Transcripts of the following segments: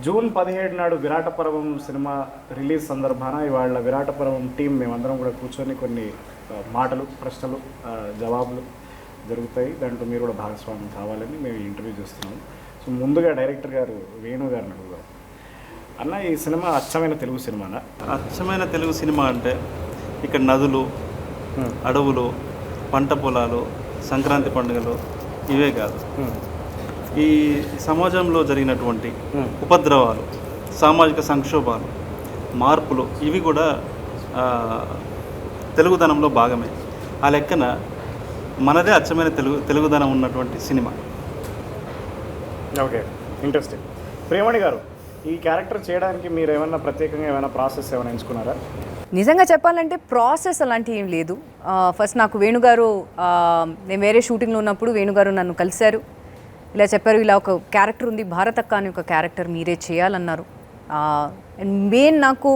June 17 నాడు Virataparvam cinema release సందర్భాన ఇవాళ Virataparvam team మేమందరం కూడా కూర్చొని కొన్ని మాటలు ప్రశ్నలు జవాబులు జరుగుతాయి. దాంట్లో మీరు కూడా భాగస్వామ్యం కావాలని మేము ఇంటర్వ్యూ చేస్తున్నాం. సో ముందుగా డైరెక్టర్ గారు వేణు గారిని అడుగుదాం. అన్న, ఈ సినిమా అచ్చమైన తెలుగు సినిమానా? అచ్చమైన తెలుగు సినిమా అంటే ఇక్కడ నదులు, అడవులు, పంట పొలాలు, సంక్రాంతి పండుగలు ఇవే కాదు, ఈ సమాజంలో జరిగినటువంటి ఉపద్రవాలు, సామాజిక సంక్షోభాలు, మార్పులు ఇవి కూడా తెలుగుదనంలో భాగమే. ఆ లెక్కన మనదే అచ్చమైన తెలుగుదనం ఉన్నటువంటి సినిమా. Okay, interesting. ప్రేమణి గారు, ఈ క్యారెక్టర్ చేయడానికి మీరు ఏమైనా ప్రత్యేకంగా ఏమైనా ప్రాసెస్ ఏమైనా ఎంచుకున్నారా? నిజంగా చెప్పాలంటే ప్రాసెస్ అలాంటివి ఏం లేదు. ఫస్ట్ నాకు వేణుగారు, నేను వేరే షూటింగ్లో ఉన్నప్పుడు వేణుగారు నన్ను కలిశారు. ఇలా చెప్పారు, ఇలా ఒక క్యారెక్టర్ ఉంది, భారతక్క అని ఒక క్యారెక్టర్ మీరే చేయాలన్నారు. అండ్ మెయిన్ నాకు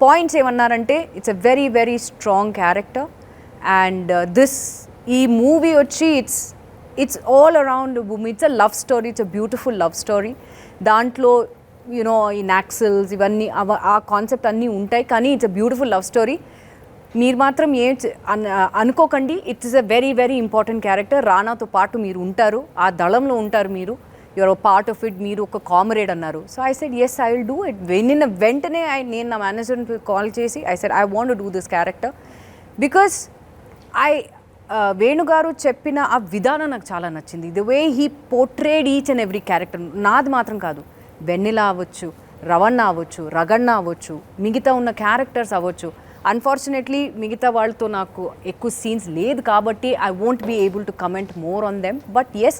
పాయింట్స్ ఏమన్నారంటే it's a very very strong character and ఈ మూవీ వచ్చి it's all around women. It's a love story, it's a beautiful love story. దాంట్లో యూనో ఈ నాక్సిల్స్ ఇవన్నీ ఆ కాన్సెప్ట్ అన్నీ ఉంటాయి, కానీ it's a beautiful love story. మీరు మాత్రం ఏం అనుకోకండి, it's a very very important character. రానాతో పాటు మీరు ఉంటారు, ఆ దళంలో ఉంటారు, మీరు యువర్ పార్ట్ ఆఫ్ ఇట్, మీరు ఒక కామ్రేడ్ అన్నారు. So I said yes, I will do it. వెంటనే నేను నా మేనేజర్ని కాల్ చేసి I said I want to do this character because వేణుగారు చెప్పిన ఆ విధానం నాకు చాలా నచ్చింది. The way he portrayed each and every character. నాది మాత్రం కాదు, వెన్నెల అవ్వచ్చు, రవణ అవ్వచ్చు, రగన్న అవ్వచ్చు, మిగతా ఉన్న క్యారెక్టర్స్ అవ్వచ్చు. అన్ఫార్చునేట్లీ మిగతా వాళ్ళతో నాకు ఎక్కువ సీన్స్ లేదు కాబట్టి I won't be able to comment more on them. But yes,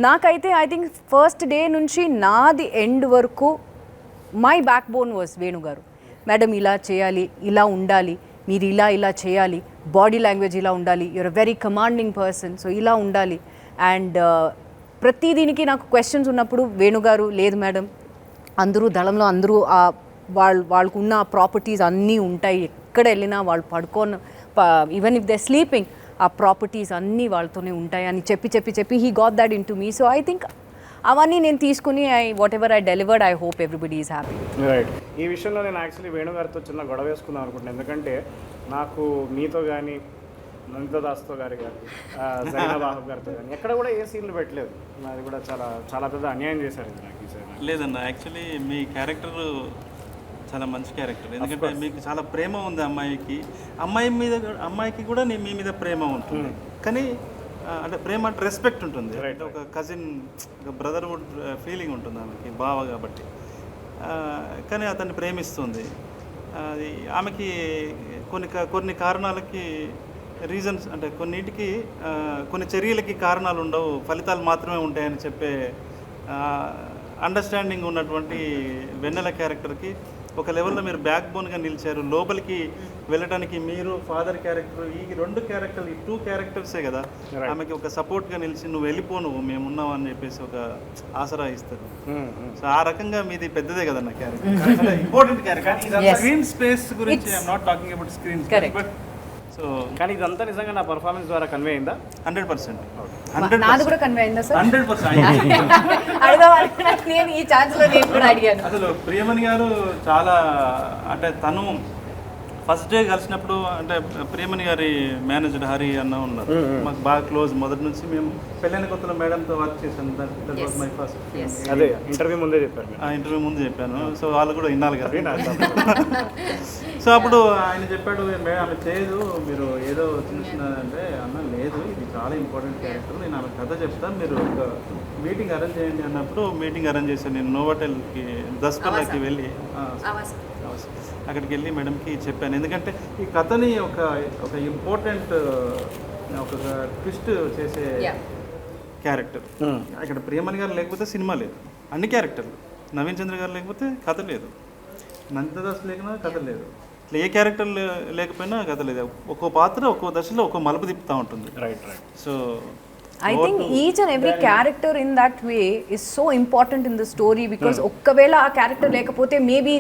నాకైతే ఐ థింక్ ఫస్ట్ డే నుంచి నాది ఎండ్ వరకు మై బ్యాక్ బోన్ వాజ్ వేణుగారు. మేడం ఇలా చేయాలి, ఇలా ఉండాలి, మీరు ఇలా ఇలా చేయాలి, బాడీ లాంగ్వేజ్ ఇలా ఉండాలి, you are a very commanding person, so ఇలా ఉండాలి. అండ్ ప్రతి దీనికి నాకు క్వశ్చన్స్ ఉన్నప్పుడు వేణుగారు, లేదు మేడం, అందరూ దళంలో అందరూ వాళ్ళకు ఉన్న ప్రాపర్టీస్ అన్నీ ఉంటాయి, ఎక్కడ వెళ్ళినా వాళ్ళు పడుకోని, ఈవెన్ ఇఫ్ దే స్లీపింగ్, ఆ ప్రాపర్టీస్ అన్నీ వాళ్ళతోనే ఉంటాయి అని చెప్పి he got that in to me. So I think అవన్నీ నేను తీసుకుని what ever I delivered, I hope everybody is happy. Right. ఈ విషయంలో నేను యాక్చువల్లీ వేణుగారితో చిన్న గొడవ వేసుకుందాం అనుకుంటున్నాను. ఎందుకంటే నాకు మీతో కానీ, నందిత దాస్తో గారి కానీ, జైనబాబు గారితో కానీ ఎక్కడ కూడా ఏ సీన్లు పెట్టలేదు. అది కూడా చాలా చాలా పెద్ద అన్యాయం చేశారు ఇది నాకు. లేదన్న, యాక్చువల్లీ మీ క్యారెక్టర్ చాలా మంచి క్యారెక్టర్. ఎందుకంటే మీకు చాలా ప్రేమ ఉంది అమ్మాయికి, అమ్మాయికి కూడా మీ మీద ప్రేమ ఉంటుంది. కానీ అంటే ప్రేమ అంటే రెస్పెక్ట్ ఉంటుంది, అంటే ఒక కజిన్, ఒక బ్రదర్హుడ్ ఫీలింగ్ ఉంటుంది ఆమెకి, బావ కాబట్టి. కానీ అతన్ని ప్రేమిస్తుంది. అది ఆమెకి కొన్ని కారణాలకి రీజన్స్, అంటే కొన్నిటికి కొన్ని చర్యలకి కారణాలు ఉండవు, ఫలితాలు మాత్రమే ఉంటాయని చెప్పే అండర్స్టాండింగ్ ఉన్నటువంటి వెన్నెల క్యారెక్టర్కి ఒక లెవెల్లో మీరు బ్యాక్ బోన్గా నిలిచారు. లోపలికి వెళ్ళడానికి మీరు ఫాదర్ క్యారెక్టర్, ఈ రెండు క్యారెక్టర్లు, ఈ 2 క్యారెక్టర్సే కదా ఆమెకి ఒక సపోర్ట్గా నిలిచి నువ్వు వెళ్ళిపోను, మేము ఉన్నావు అని చెప్పేసి ఒక ఆసరా ఇస్తారు. సో ఆ రకంగా మీది పెద్దదే కదా నా character, important character. Screen space గురించి I'm not talking about screen space, but so కానీ ఇదంతా నిజంగా నా పర్ఫార్మెన్స్ ద్వారా కన్వే అయిందా? 100%. నాది కూడా కన్వే అయిందా సార్? 100%. నేను ఈ ఛాన్స్లో నేను కూడా అడిగాను. అసలు ప్రియమణి గారు చాలా, అంటే తను ఫస్ట్ డే కలిసినప్పుడు, అంటే ప్రియమణి గారి మేనేజర్ హరి అన్న ఉన్నారు, మాకు బాగా క్లోజ్ మొదటి నుంచి. మేము పెళ్ళైన కొత్తలో మేడంతో వర్క్ చేశాను. That was my first. అదే ఇంటర్వ్యూ ముందే చెప్పాను. ఇంటర్వ్యూ ముందు చెప్పాను. సో వాళ్ళు కూడా వినాలి కదా. సో అప్పుడు ఆయన చెప్పాడు, ఆమె చేయదు, మీరు ఏదో చిన్న అన్న, లేదు ఇది చాలా ఇంపార్టెంట్ క్యారెక్టర్, నేను ఆమె కథ చెప్తాను, మీరు ఒక మీటింగ్ అరేంజ్ చేయండి అన్నప్పుడు మీటింగ్ అరేంజ్ చేశాను. నేను నోవాటెల్కి దస్పల్లాకి వెళ్ళి అక్కడికి వెళ్ళి మేడంకి చెప్పాను. ఎందుకంటే ఈ కథని ఒక ఇంపార్టెంట్, ఒక ట్విస్ట్ చేసే క్యారెక్టర్. ఇక్కడ ప్రియమణి గారు లేకపోతే సినిమా లేదు, అన్ని క్యారెక్టర్లు. నవీన్ చంద్ర గారు లేకపోతే కథ లేదు, నందిదాస్ లేకపోయినా కథ లేదు, ఏ క్యారెక్టర్ లేకపోయినా కథ లేదు. ఒక్కో పాత్ర ఒక్కో దశలో ఒక్కో మలుపు తిప్పుతూ ఉంటుంది. Right. So I think each and every character in that way is so important in the story because ఒక్కవేళ ఆ క్యారెక్టర్ లేకపోతే maybe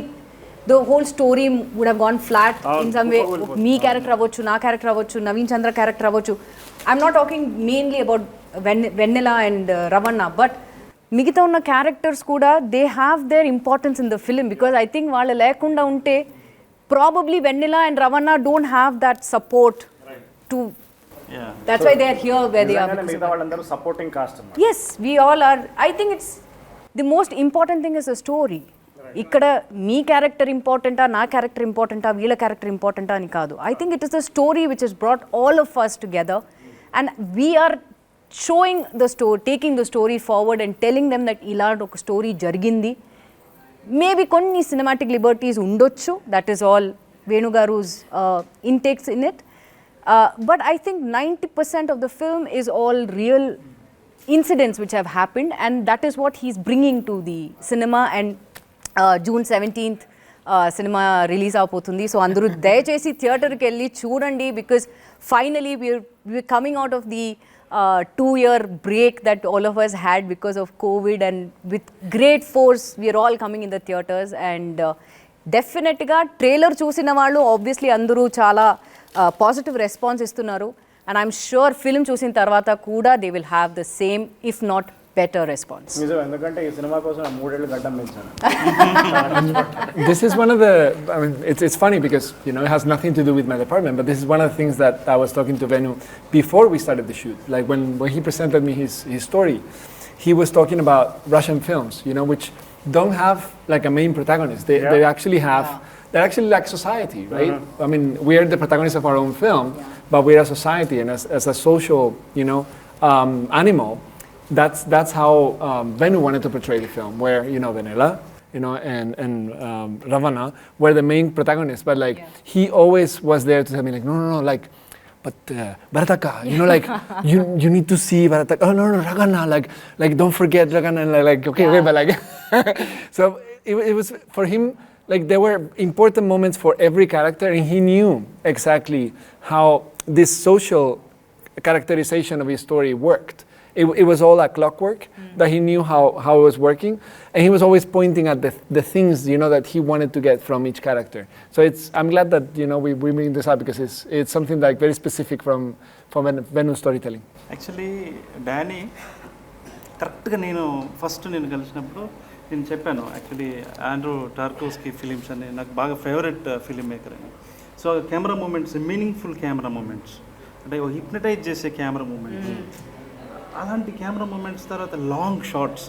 the whole story would have gone flat in some way. Me character అవ్వచ్చు, నా character అవ్వచ్చు, నవీన్ చంద్ర character అవ్వచ్చు. I'm not talking mainly about Vennela and Ravanna, but మిగతా ఉన్న characters కూడా they have their importance in the film because I think వాళ్ళు లేకుండా ఉంటే probably vanilla and Ravana don't have that support to that's why they are here where they are. మిగతా వాళ్ళందరూ supporting cost అన్నమాట. Yes, we all are. I think it's the most important thing is a story. ఇక్కడ మీ character ఇంపార్టెంటా, నా character ఇంపార్టెంటా, వీళ్ళ character ఇంపార్టెంటా అని కాదు. I think it is the story which has brought all of us together and we are showing the story, taking the story forward and telling them that ఇలాంటి ఒక story జరిగింది. Maybe కొన్ని cinematic liberties ఉండొచ్చు, that is all వేణుగారు's intakes in it. But I think 90% of the film is all real incidents which have happened and that is what he's bringing to the cinema and June 17th cinema release avuthundi. So andaru dayachesi theater ki elli chudandi because finally we're coming out of the 2-year break that all of us had because of COVID and with great force we are all coming in the theaters and definitely trailer chusina vallu obviously andaru chaala positive response ఇస్తున్నారు and I'm sure film చూసిన తర్వాత కూడా they will have the same if not better response. నిజం, ఎందుకంటే ఈ cinema కోసం 3 ఏళ్ళు గడ్డం పెంచాను. This is one of the, I mean, it's funny because, you know, it has nothing to do with my department, but this is one of the things that I was talking to Venu before we started the shoot. Like when he presented me his story, he was talking about Russian films, you know, which don't have like a main protagonist. They actually have... They're actually like society, right? I mean, we are the protagonists of our own film, but we're a society, and as a social, you know, animal. That's how Venu wanted to portray the film, where you know Venela, you know, and Ravana were the main protagonists, but like he always was there to tell me like, no, like, but Bharataka, you know, like you need to see Bharataka. Oh no, Ragana, like don't forget Ragana, like okay, but like, so it was for him. Like there were important moments for every character and he knew exactly how this social characterization of his story worked. It was all like clockwork, that he knew how it was working and he was always pointing at the things, you know, that he wanted to get from each character. So I'm glad that, you know, we bring this up because it's something like very specific from Venu storytelling. Actually, Danny, కరెక్ట్గా నేను first కలిసినప్పుడు నేను చెప్పాను actually Andrew Tarkovsky films అని నాకు బాగా favourite film maker అని. So camera moments, meaningful camera moments, అంటే హిప్నటైజ్ చేసే కెమెరా మూమెంట్స్, అలాంటి కెమెరా మూమెంట్స్ తర్వాత లాంగ్ షార్ట్స్,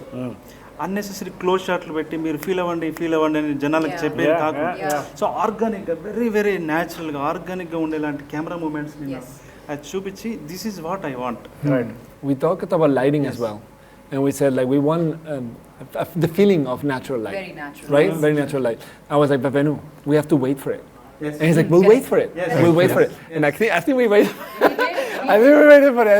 అన్నెసెసరీ క్లోజ్ షాట్లు పెట్టి మీరు ఫీల్ అవ్వండి అని జనాలకు చెప్పేది కాకుండా సో ఆర్గానిక్గా వెరీ వెరీ న్యాచురల్గా ఆర్గానిక్గా ఉండేలాంటి కెమెరా మూమెంట్స్ నేను అది చూపించి this is what I want. Right. We talked about lighting as well. And we said like we want the feeling of natural light. Very natural. Right? Yes. Very natural light. I was like, but Venu, we have to wait for it. Yes. And he's like, we'll wait for it. Yes. We'll wait for it. Yes. And I think we waited. I think we waited for it.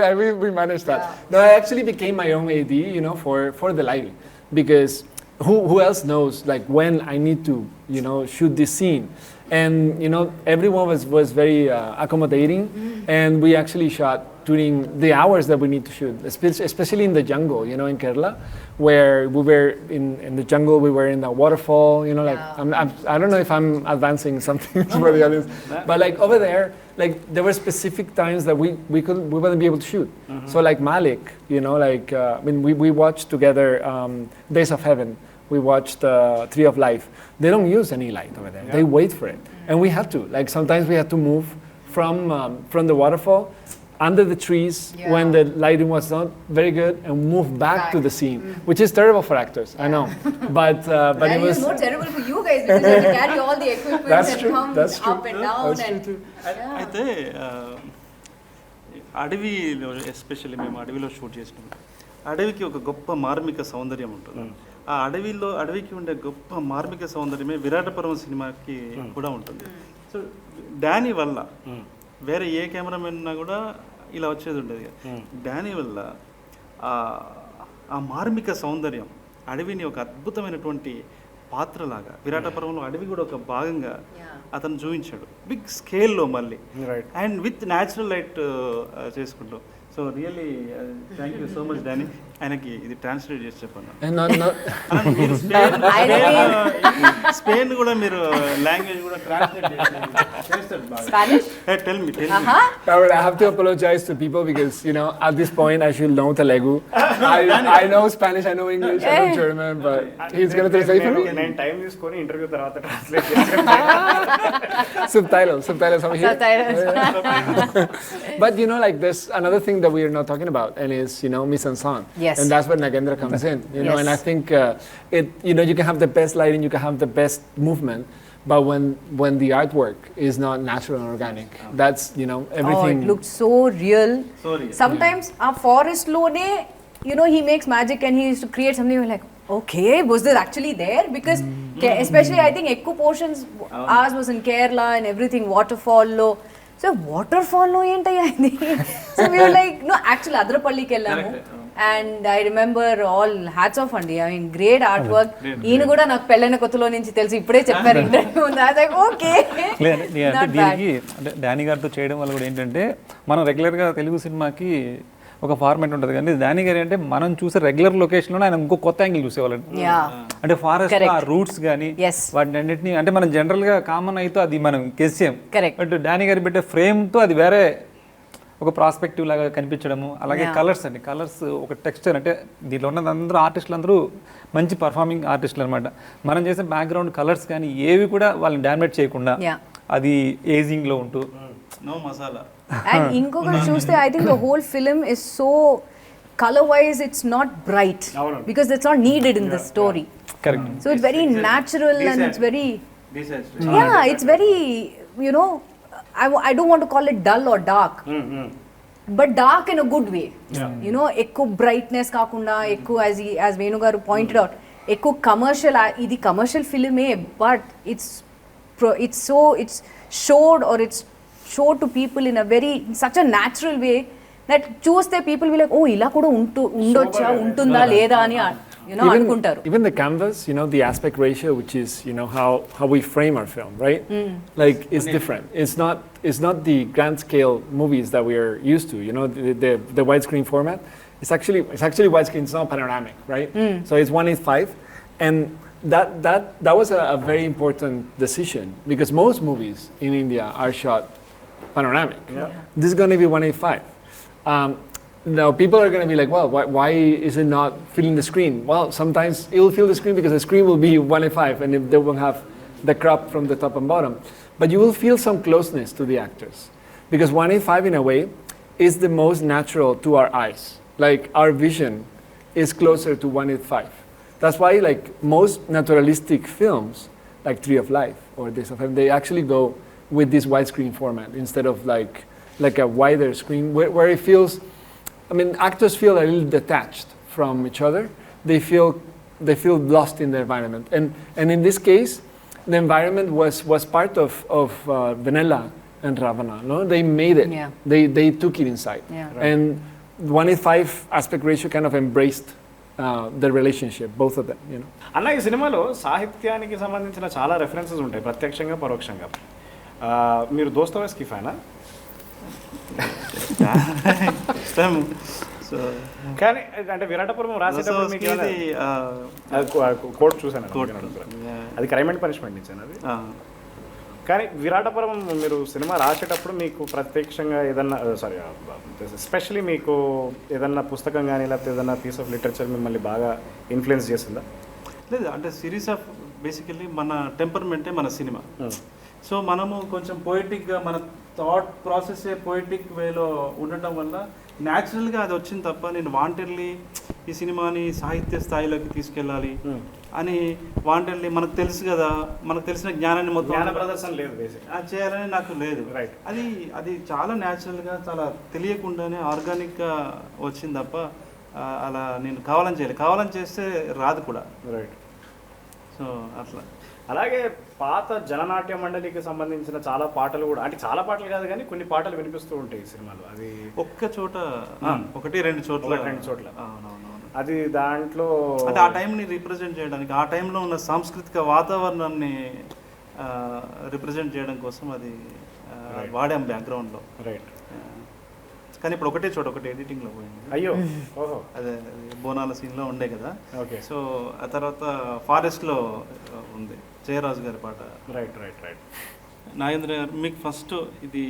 I think we managed that. No, I actually became my own AD, you know, for the lighting. Because who else knows like when I need to, you know, shoot this scene. And, you know, everyone was very accommodating. And we actually shot during the hours that we need to shoot, especially in the jungle, you know, in Kerala, where we were in the jungle, we were in the waterfall, you know, like, I don't know if I'm advancing something for the audience, but like over there, like there were specific times that we wouldn't be able to shoot. So like Malik, you know, like, I mean, we watched together Days of Heaven, we watched Tree of Life. They don't use any light over there. They wait for it. And we had to, like sometimes we had to move from the waterfall under the trees when the lighting was not very good and move back to the scene, which is terrible for actors, I know. But it was more terrible for you guys because you have to carry all the equipment that's true. up and down. That's true too. అయితే అడవిలో especially మేము అడవిలో shoot చేసినాం. అడవికి ఒక గొప్ప మార్మిక సౌందర్యం ఉంటుంది. ఆ అడవికి ఉండే గొప్ప మార్మిక సౌందర్యమే విరాటపర్వం సినిమాకి కూడా ఉంటుంది. సో డానీ వల్ల వేరే ఏ కెమెరామెన్ ఉన్నా కూడా ఇలా వచ్చేది ఉండేది. డానీ వల్ల ఆ మార్మిక సౌందర్యం అడవిని ఒక అద్భుతమైనటువంటి పాత్రలాగా విరాటపర్వంలో అడవి కూడా ఒక భాగంగా అతను చూపించాడు బిగ్ స్కేల్లో మళ్ళీ అండ్ విత్ న్యాచురల్ లైట్ చేసుకుంటూ. So really thank you so much Danny. ఆయనకి ఇది ట్రాన్స్లేట్ చేసి చెప్పండి. And not మీరు స్పెయిన్ కూడా మీరు లాంగ్వేజ్ కూడా ట్రాన్స్లేట్ చేస్తారు బాగా. Spanish tell me I have to apologize to people because, you know, at this point I should know Telugu. I know Spanish, I know English, I know German, but he's going to translate for me. నేను time తీసుకొని interview తర్వాత translate చేస్తాను. Subtitles over here. But you know, like there's another thing that we are not talking about, and is, you know, mise en scène. Yes. And that's where Nagendra comes in. You know, Yes. and I think you know, you can have the best lighting, you can have the best movement, but when the artwork is not natural and organic, that's, you know, everything. Oh, it looked so real. Sorry. Sometimes a forest lone, you know, he makes magic and he used to create something. You're like, okay, was this actually there? Because especially I think Ekku portions, ours was in Kerala and everything, waterfall lo. So waterfall lo entaya idi. So we were like, no, actually Adrapalli ki ellamu. And I remember all hats off andi. I mean, great artwork. ఈయన కూడా నాకు పెళ్ళైన కొత్తలో నుంచి తెలిసి ఇప్పుడే చెప్పారు interview ఉంది. I was like, okay. అంటే దీనికి అంటే డానీ గారితో చేయడం వల్ల కూడా ఏంటంటే మనం రెగ్యులర్గా తెలుగు సినిమాకి ఒక ఫార్మాట్ ఉంటుంది, కానీ డానీ గారి అంటే మనం చూసే రెగ్యులర్ లొకేషన్లో ఆయన ఇంకో కొత్త యాంగిల్ చూసేవాళ్ళండి. అంటే ఫారెస్ట్ ఆ రూట్స్ కానీ వాటిని అన్నింటినీ అంటే మనం జనరల్గా కామన్ అయితే అది మనం గెస్ చేయం. బట్ డానీ గారి పెట్టే ఫ్రేమ్తో అది వేరే ఒక ప్రాస్పెక్టివ్ లాగా కనిపించడము. అలాగే కలర్స్ అండి, కలర్స్ ఒక టెక్స్చర్ అంటే దీంట్లో ఉన్న అందరూ ఆర్టిస్టులు అందరూ మంచి పర్ఫార్మింగ్ ఆర్టిస్టులు అనమాట. మనం చేసే బ్యాక్గ్రౌండ్ కలర్స్ కానీ ఏవి కూడా వాళ్ళని డామినేట్ చేయకుండా అది ఏజింగ్లో ఉంటూ నో మసాలా. And ఇంకొకటి చూస్తే I think the whole film is so color wise it's not bright because it's not needed in the story. Correct. So it's very natural and it's very it's very, you know, I don't want to call it dull or dark. But dark in a good way. You know, ekku brightness kaakunda, ekku as Venu garu pointed out, ekku commercial, idi commercial film but it's showed or it's showed to people in a very such a natural way that చూస్తే people will like, oh ఇలా కూడా ఉండొచ్చా ఉంటుందా లేదా అని, you know, అనుకుంటారు. Even the canvas, you know, the aspect ratio, which is, you know, how we frame our film, right? Like it's different. It's not the grand scale movies that we are used to, you know, the widescreen format. It's actually widescreen, it's not panoramic, right? So it's 1:5, and that was a very important decision because most movies in India are shot panoramic. This is going to be 1:5. Now people are going to be like, well, why is it not filling the screen? Well, sometimes it will fill the screen because the screen will be 1:5 and if they will have the crop from the top and bottom. But you will feel some closeness to the actors because 1:5 in a way is the most natural to our eyes. Like our vision is closer to 1:5. That's why like most naturalistic films like Tree of Life or Days of Heaven, they actually go with this widescreen format instead of like a wider screen where it feels, I mean, actors feel a little detached from each other. They feel lost in the environment. And in this case, the environment was part of Vanilla and Ravana. No, they made it. They took it inside. And 1:5 aspect ratio kind of embraced the relationship, both of them. You know. అన్న ఈ సినిమాలో సాహిత్యానికి సంబంధించిన చాలా references ఉంటాయి ప్రత్యక్షంగా పరోక్షంగా. మీరు దోస్తవేస్కి ఫ్యానా? కానీ అంటే విరాటపురం రాసేటప్పుడు మీకు కోర్టు చూసాను, అది క్రైమ్ అండ్ పనిష్మెంట్ ఇచ్చాను అది. కానీ విరాటపురం మీరు సినిమా రాసేటప్పుడు మీకు ప్రత్యక్షంగా ఏదన్నా ఎస్పెషలీ మీకు ఏదన్నా పుస్తకం కానీ లేకపోతే ఏదన్నా పీస్ ఆఫ్ లిటరేచర్ మిమ్మల్ని బాగా ఇన్ఫ్లుయెన్స్ చేసిందా? లేదు, అంటే సిరీస్ ఆఫ్ బేసికల్లీ మన టెంపర్మెంటే మన సినిమా. సో మనము కొంచెం పోయిటిక్గా మన థాట్ ప్రాసెస్ పోయిటిక్ వేలో ఉండటం వల్ల న్యాచురల్గా అది వచ్చింది తప్ప నేను వాంటెడ్లీ ఈ సినిమాని సాహిత్య స్థాయిలోకి తీసుకెళ్ళాలి అని వాంటెడ్లీ మనకు తెలుసు కదా, మనకు తెలిసిన జ్ఞానాన్ని మొత్తం ప్రదర్శన లేదు అది చేయాలని నాకు లేదు. అది చాలా న్యాచురల్గా చాలా తెలియకుండానే ఆర్గానిక్గా వచ్చింది తప్ప అలా నేను కావాలని చేస్తే రాదు కూడా. సో అట్లా. అలాగే పాత జననాట్య మండలికి సంబంధించిన చాలా పాటలు కూడా, అంటే చాలా పాటలు కాదు కానీ కొన్ని పాటలు వినిపిస్తూ ఉంటాయి ఈ సినిమాలో. అది ఒక్క చోట, ఒకటి రెండు చోట్ల అది దాంట్లో అంటే ఆ టైంని రిప్రజెంట్ చేయడానికి, ఆ టైంలో ఉన్న సాంస్కృతిక వాతావరణాన్ని రిప్రజెంట్ చేయడం కోసం అది వాడాం బ్యాక్గ్రౌండ్లో. కానీ ఇప్పుడు ఒకటే చోట ఒకటి ఎడిటింగ్లో పోయింది. అయ్యో, ఓహో, అదే బోనాల సీన్లో ఉండే కదా. ఓకే. సో ఆ తర్వాత ఫారెస్ట్లో ఉంది జయరాజు గారి పాట. Right right right. నాగేంద్ర గారు, మీకు ఫస్ట్ ఇది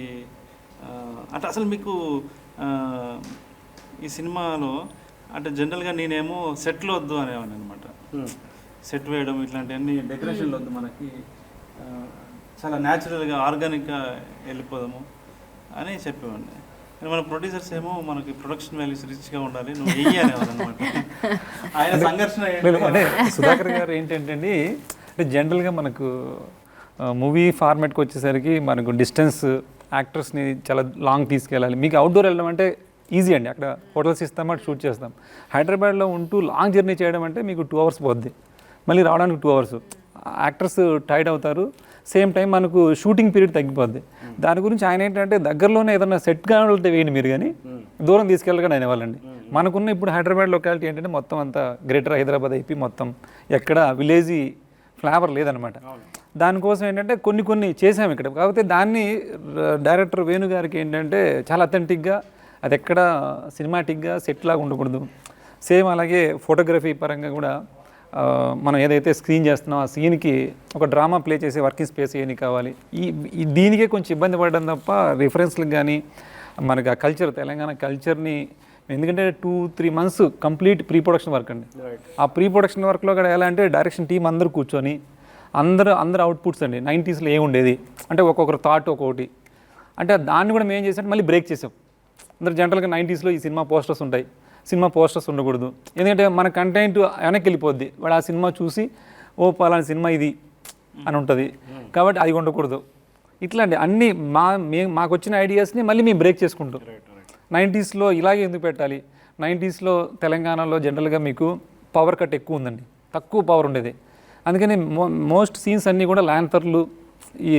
అంటే అసలు మీకు ఈ సినిమాలో అంటే జనరల్గా నేనేమో సెట్లు వద్దు అనేవాడిని అనమాట. సెట్ వేయడం ఇట్లాంటివన్నీ డెకరేషన్లు వద్దు, మనకి చాలా న్యాచురల్గా ఆర్గానిక్గా వెళ్ళిపోదాము అని చెప్పేవాడిని. మన ప్రొడ్యూసర్స్ ఏమో మనకి ప్రొడక్షన్ వాల్యూస్ రిచ్గా ఉండాలి, నువ్వు వెయ్యి అనేవాళ్ళు అనమాట. ఆయన సంఘర్షణ అంటే సుధాకర్ గారు ఏంటంటే అంటే జనరల్గా మనకు మూవీ ఫార్మాట్కి వచ్చేసరికి మనకు డిస్టెన్స్ యాక్టర్స్ని చాలా లాంగ్ తీసుకెళ్ళాలి. మీకు అవుట్డోర్ వెళ్ళడం అంటే ఈజీ అండి, అక్కడ హోటల్స్ ఇస్తాం, అటు షూట్ చేస్తాం. హైదరాబాద్లో ఉంటూ లాంగ్ జర్నీ చేయడం అంటే మీకు 2 hours పోద్ది, మళ్ళీ రావడానికి 2 hours. యాక్టర్స్ టైర్డ్ అవుతారు, సేమ్ టైం మనకు షూటింగ్ పీరియడ్ తగ్గిపోద్ది. దాని గురించి ఆయన ఏంటంటే దగ్గరలోనే ఏదైనా సెట్ కావాలంటే వేయండి మీరు, కానీ దూరం తీసుకెళ్ళగానే అనేవాళ్ళండి. మనకున్న ఇప్పుడు హైదరాబాద్ లొకాలిటీ ఏంటంటే మొత్తం అంతా గ్రేటర్ హైదరాబాద్ అయిపోయి మొత్తం ఎక్కడ విలేజీ ఫ్లేవర్ లేదనమాట. దానికోసం ఏంటంటే కొన్ని చేసాము ఇక్కడ. కాకపోతే దాన్ని డైరెక్టర్ వేణు గారికి ఏంటంటే చాలా అథెంటిక్గా, అది ఎక్కడ సినిమాటిక్గా సెట్ లాగా ఉండకూడదు. సేమ్ అలాగే ఫోటోగ్రఫీ పరంగా కూడా మనం ఏదైతే స్క్రీన్ చేస్తున్నామో ఆ సీన్కి ఒక డ్రామా ప్లే చేసే వర్కింగ్ స్పేస్ ఏమి కావాలి. దీనికే కొంచెం ఇబ్బంది పడడం తప్ప రిఫరెన్స్లకు కానీ మనకి ఆ కల్చర్, తెలంగాణ కల్చర్ని, ఎందుకంటే 2-3 months complete pre production work అండి. ఆ ప్రీ ప్రొడక్షన్ వర్క్లో కూడా ఎలా అంటే డైరెక్షన్ టీం అందరూ కూర్చొని అందరు అవుట్పుట్స్ అండి. 90sలో ఏముండేది అంటే ఒక్కొక్కరు థాట్ ఒక్కొక్కటి, అంటే దాన్ని కూడా మేము ఏం చేసాం, మళ్ళీ బ్రేక్ చేసాం. అందరు జనరల్గా 90sలో ఈ సినిమా పోస్టర్స్ ఉంటాయి, సినిమా పోస్టర్స్ ఉండకూడదు, ఎందుకంటే మన కంటెంట్ వెనక్కి వెళ్ళిపోద్ది. వాడు ఆ సినిమా చూసి ఓ పలానా సినిమా ఇది అని ఉంటుంది, కాబట్టి అది ఉండకూడదు. ఇట్లాంటి అన్నీ మాకు వచ్చిన ఐడియాస్ని మళ్ళీ మేము బ్రేక్ చేసుకుంటాం. 90sలో ఇలాగే ఎందుకు పెట్టాలి, 90sలో తెలంగాణలో జనరల్గా మీకు పవర్ కట్ ఎక్కువ ఉందండి, తక్కువ పవర్ ఉండేది. అందుకని మోస్ట్ సీన్స్ అన్నీ కూడా ల్యాంతర్లు, ఈ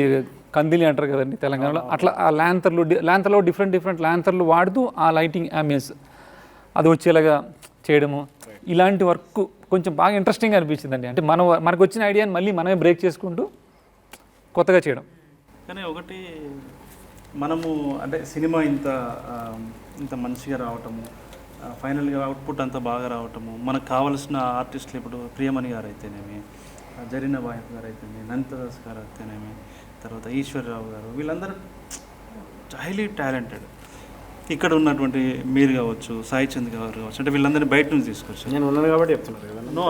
కందిలి అంటారు కదండి తెలంగాణలో, అట్లా ఆ ల్యాంతర్లో డిఫరెంట్ ల్యాంతర్లు వాడుతూ ఆ లైటింగ్ అంబియన్స్ అది వచ్చేలాగా చేయడము, ఇలాంటి వర్క్ కొంచెం బాగా ఇంట్రెస్టింగ్గా అనిపించిందండి. అంటే మనకు వచ్చిన ఐడియాని మళ్ళీ మనమే బ్రేక్ చేసుకుంటూ కొత్తగా చేయడం. కానీ ఒకటి మనము అంటే సినిమా ఇంత మంచిగా రావటము, ఫైనల్గా అవుట్పుట్ అంతా బాగా రావటము, మనకు కావలసిన ఆర్టిస్టులు ఇప్పుడు ప్రియమణి గారు అయితేనేమి, జరీనా బాయ్ గారు అయితేనేమి, నంతదాస్ గారు అయితేనేమి, తర్వాత ఈశ్వర్రావు గారు, వీళ్ళందరూ హైలీ టాలెంటెడ్. ఇక్కడ ఉన్నటువంటి మీరు కావచ్చు, సాయి చంద్ గారు కావచ్చు, అంటే వీళ్ళందరినీ బయట నుంచి తీసుకొచ్చారు. నేను ఉన్నాను కాబట్టి చెప్తున్నారు కదా. నో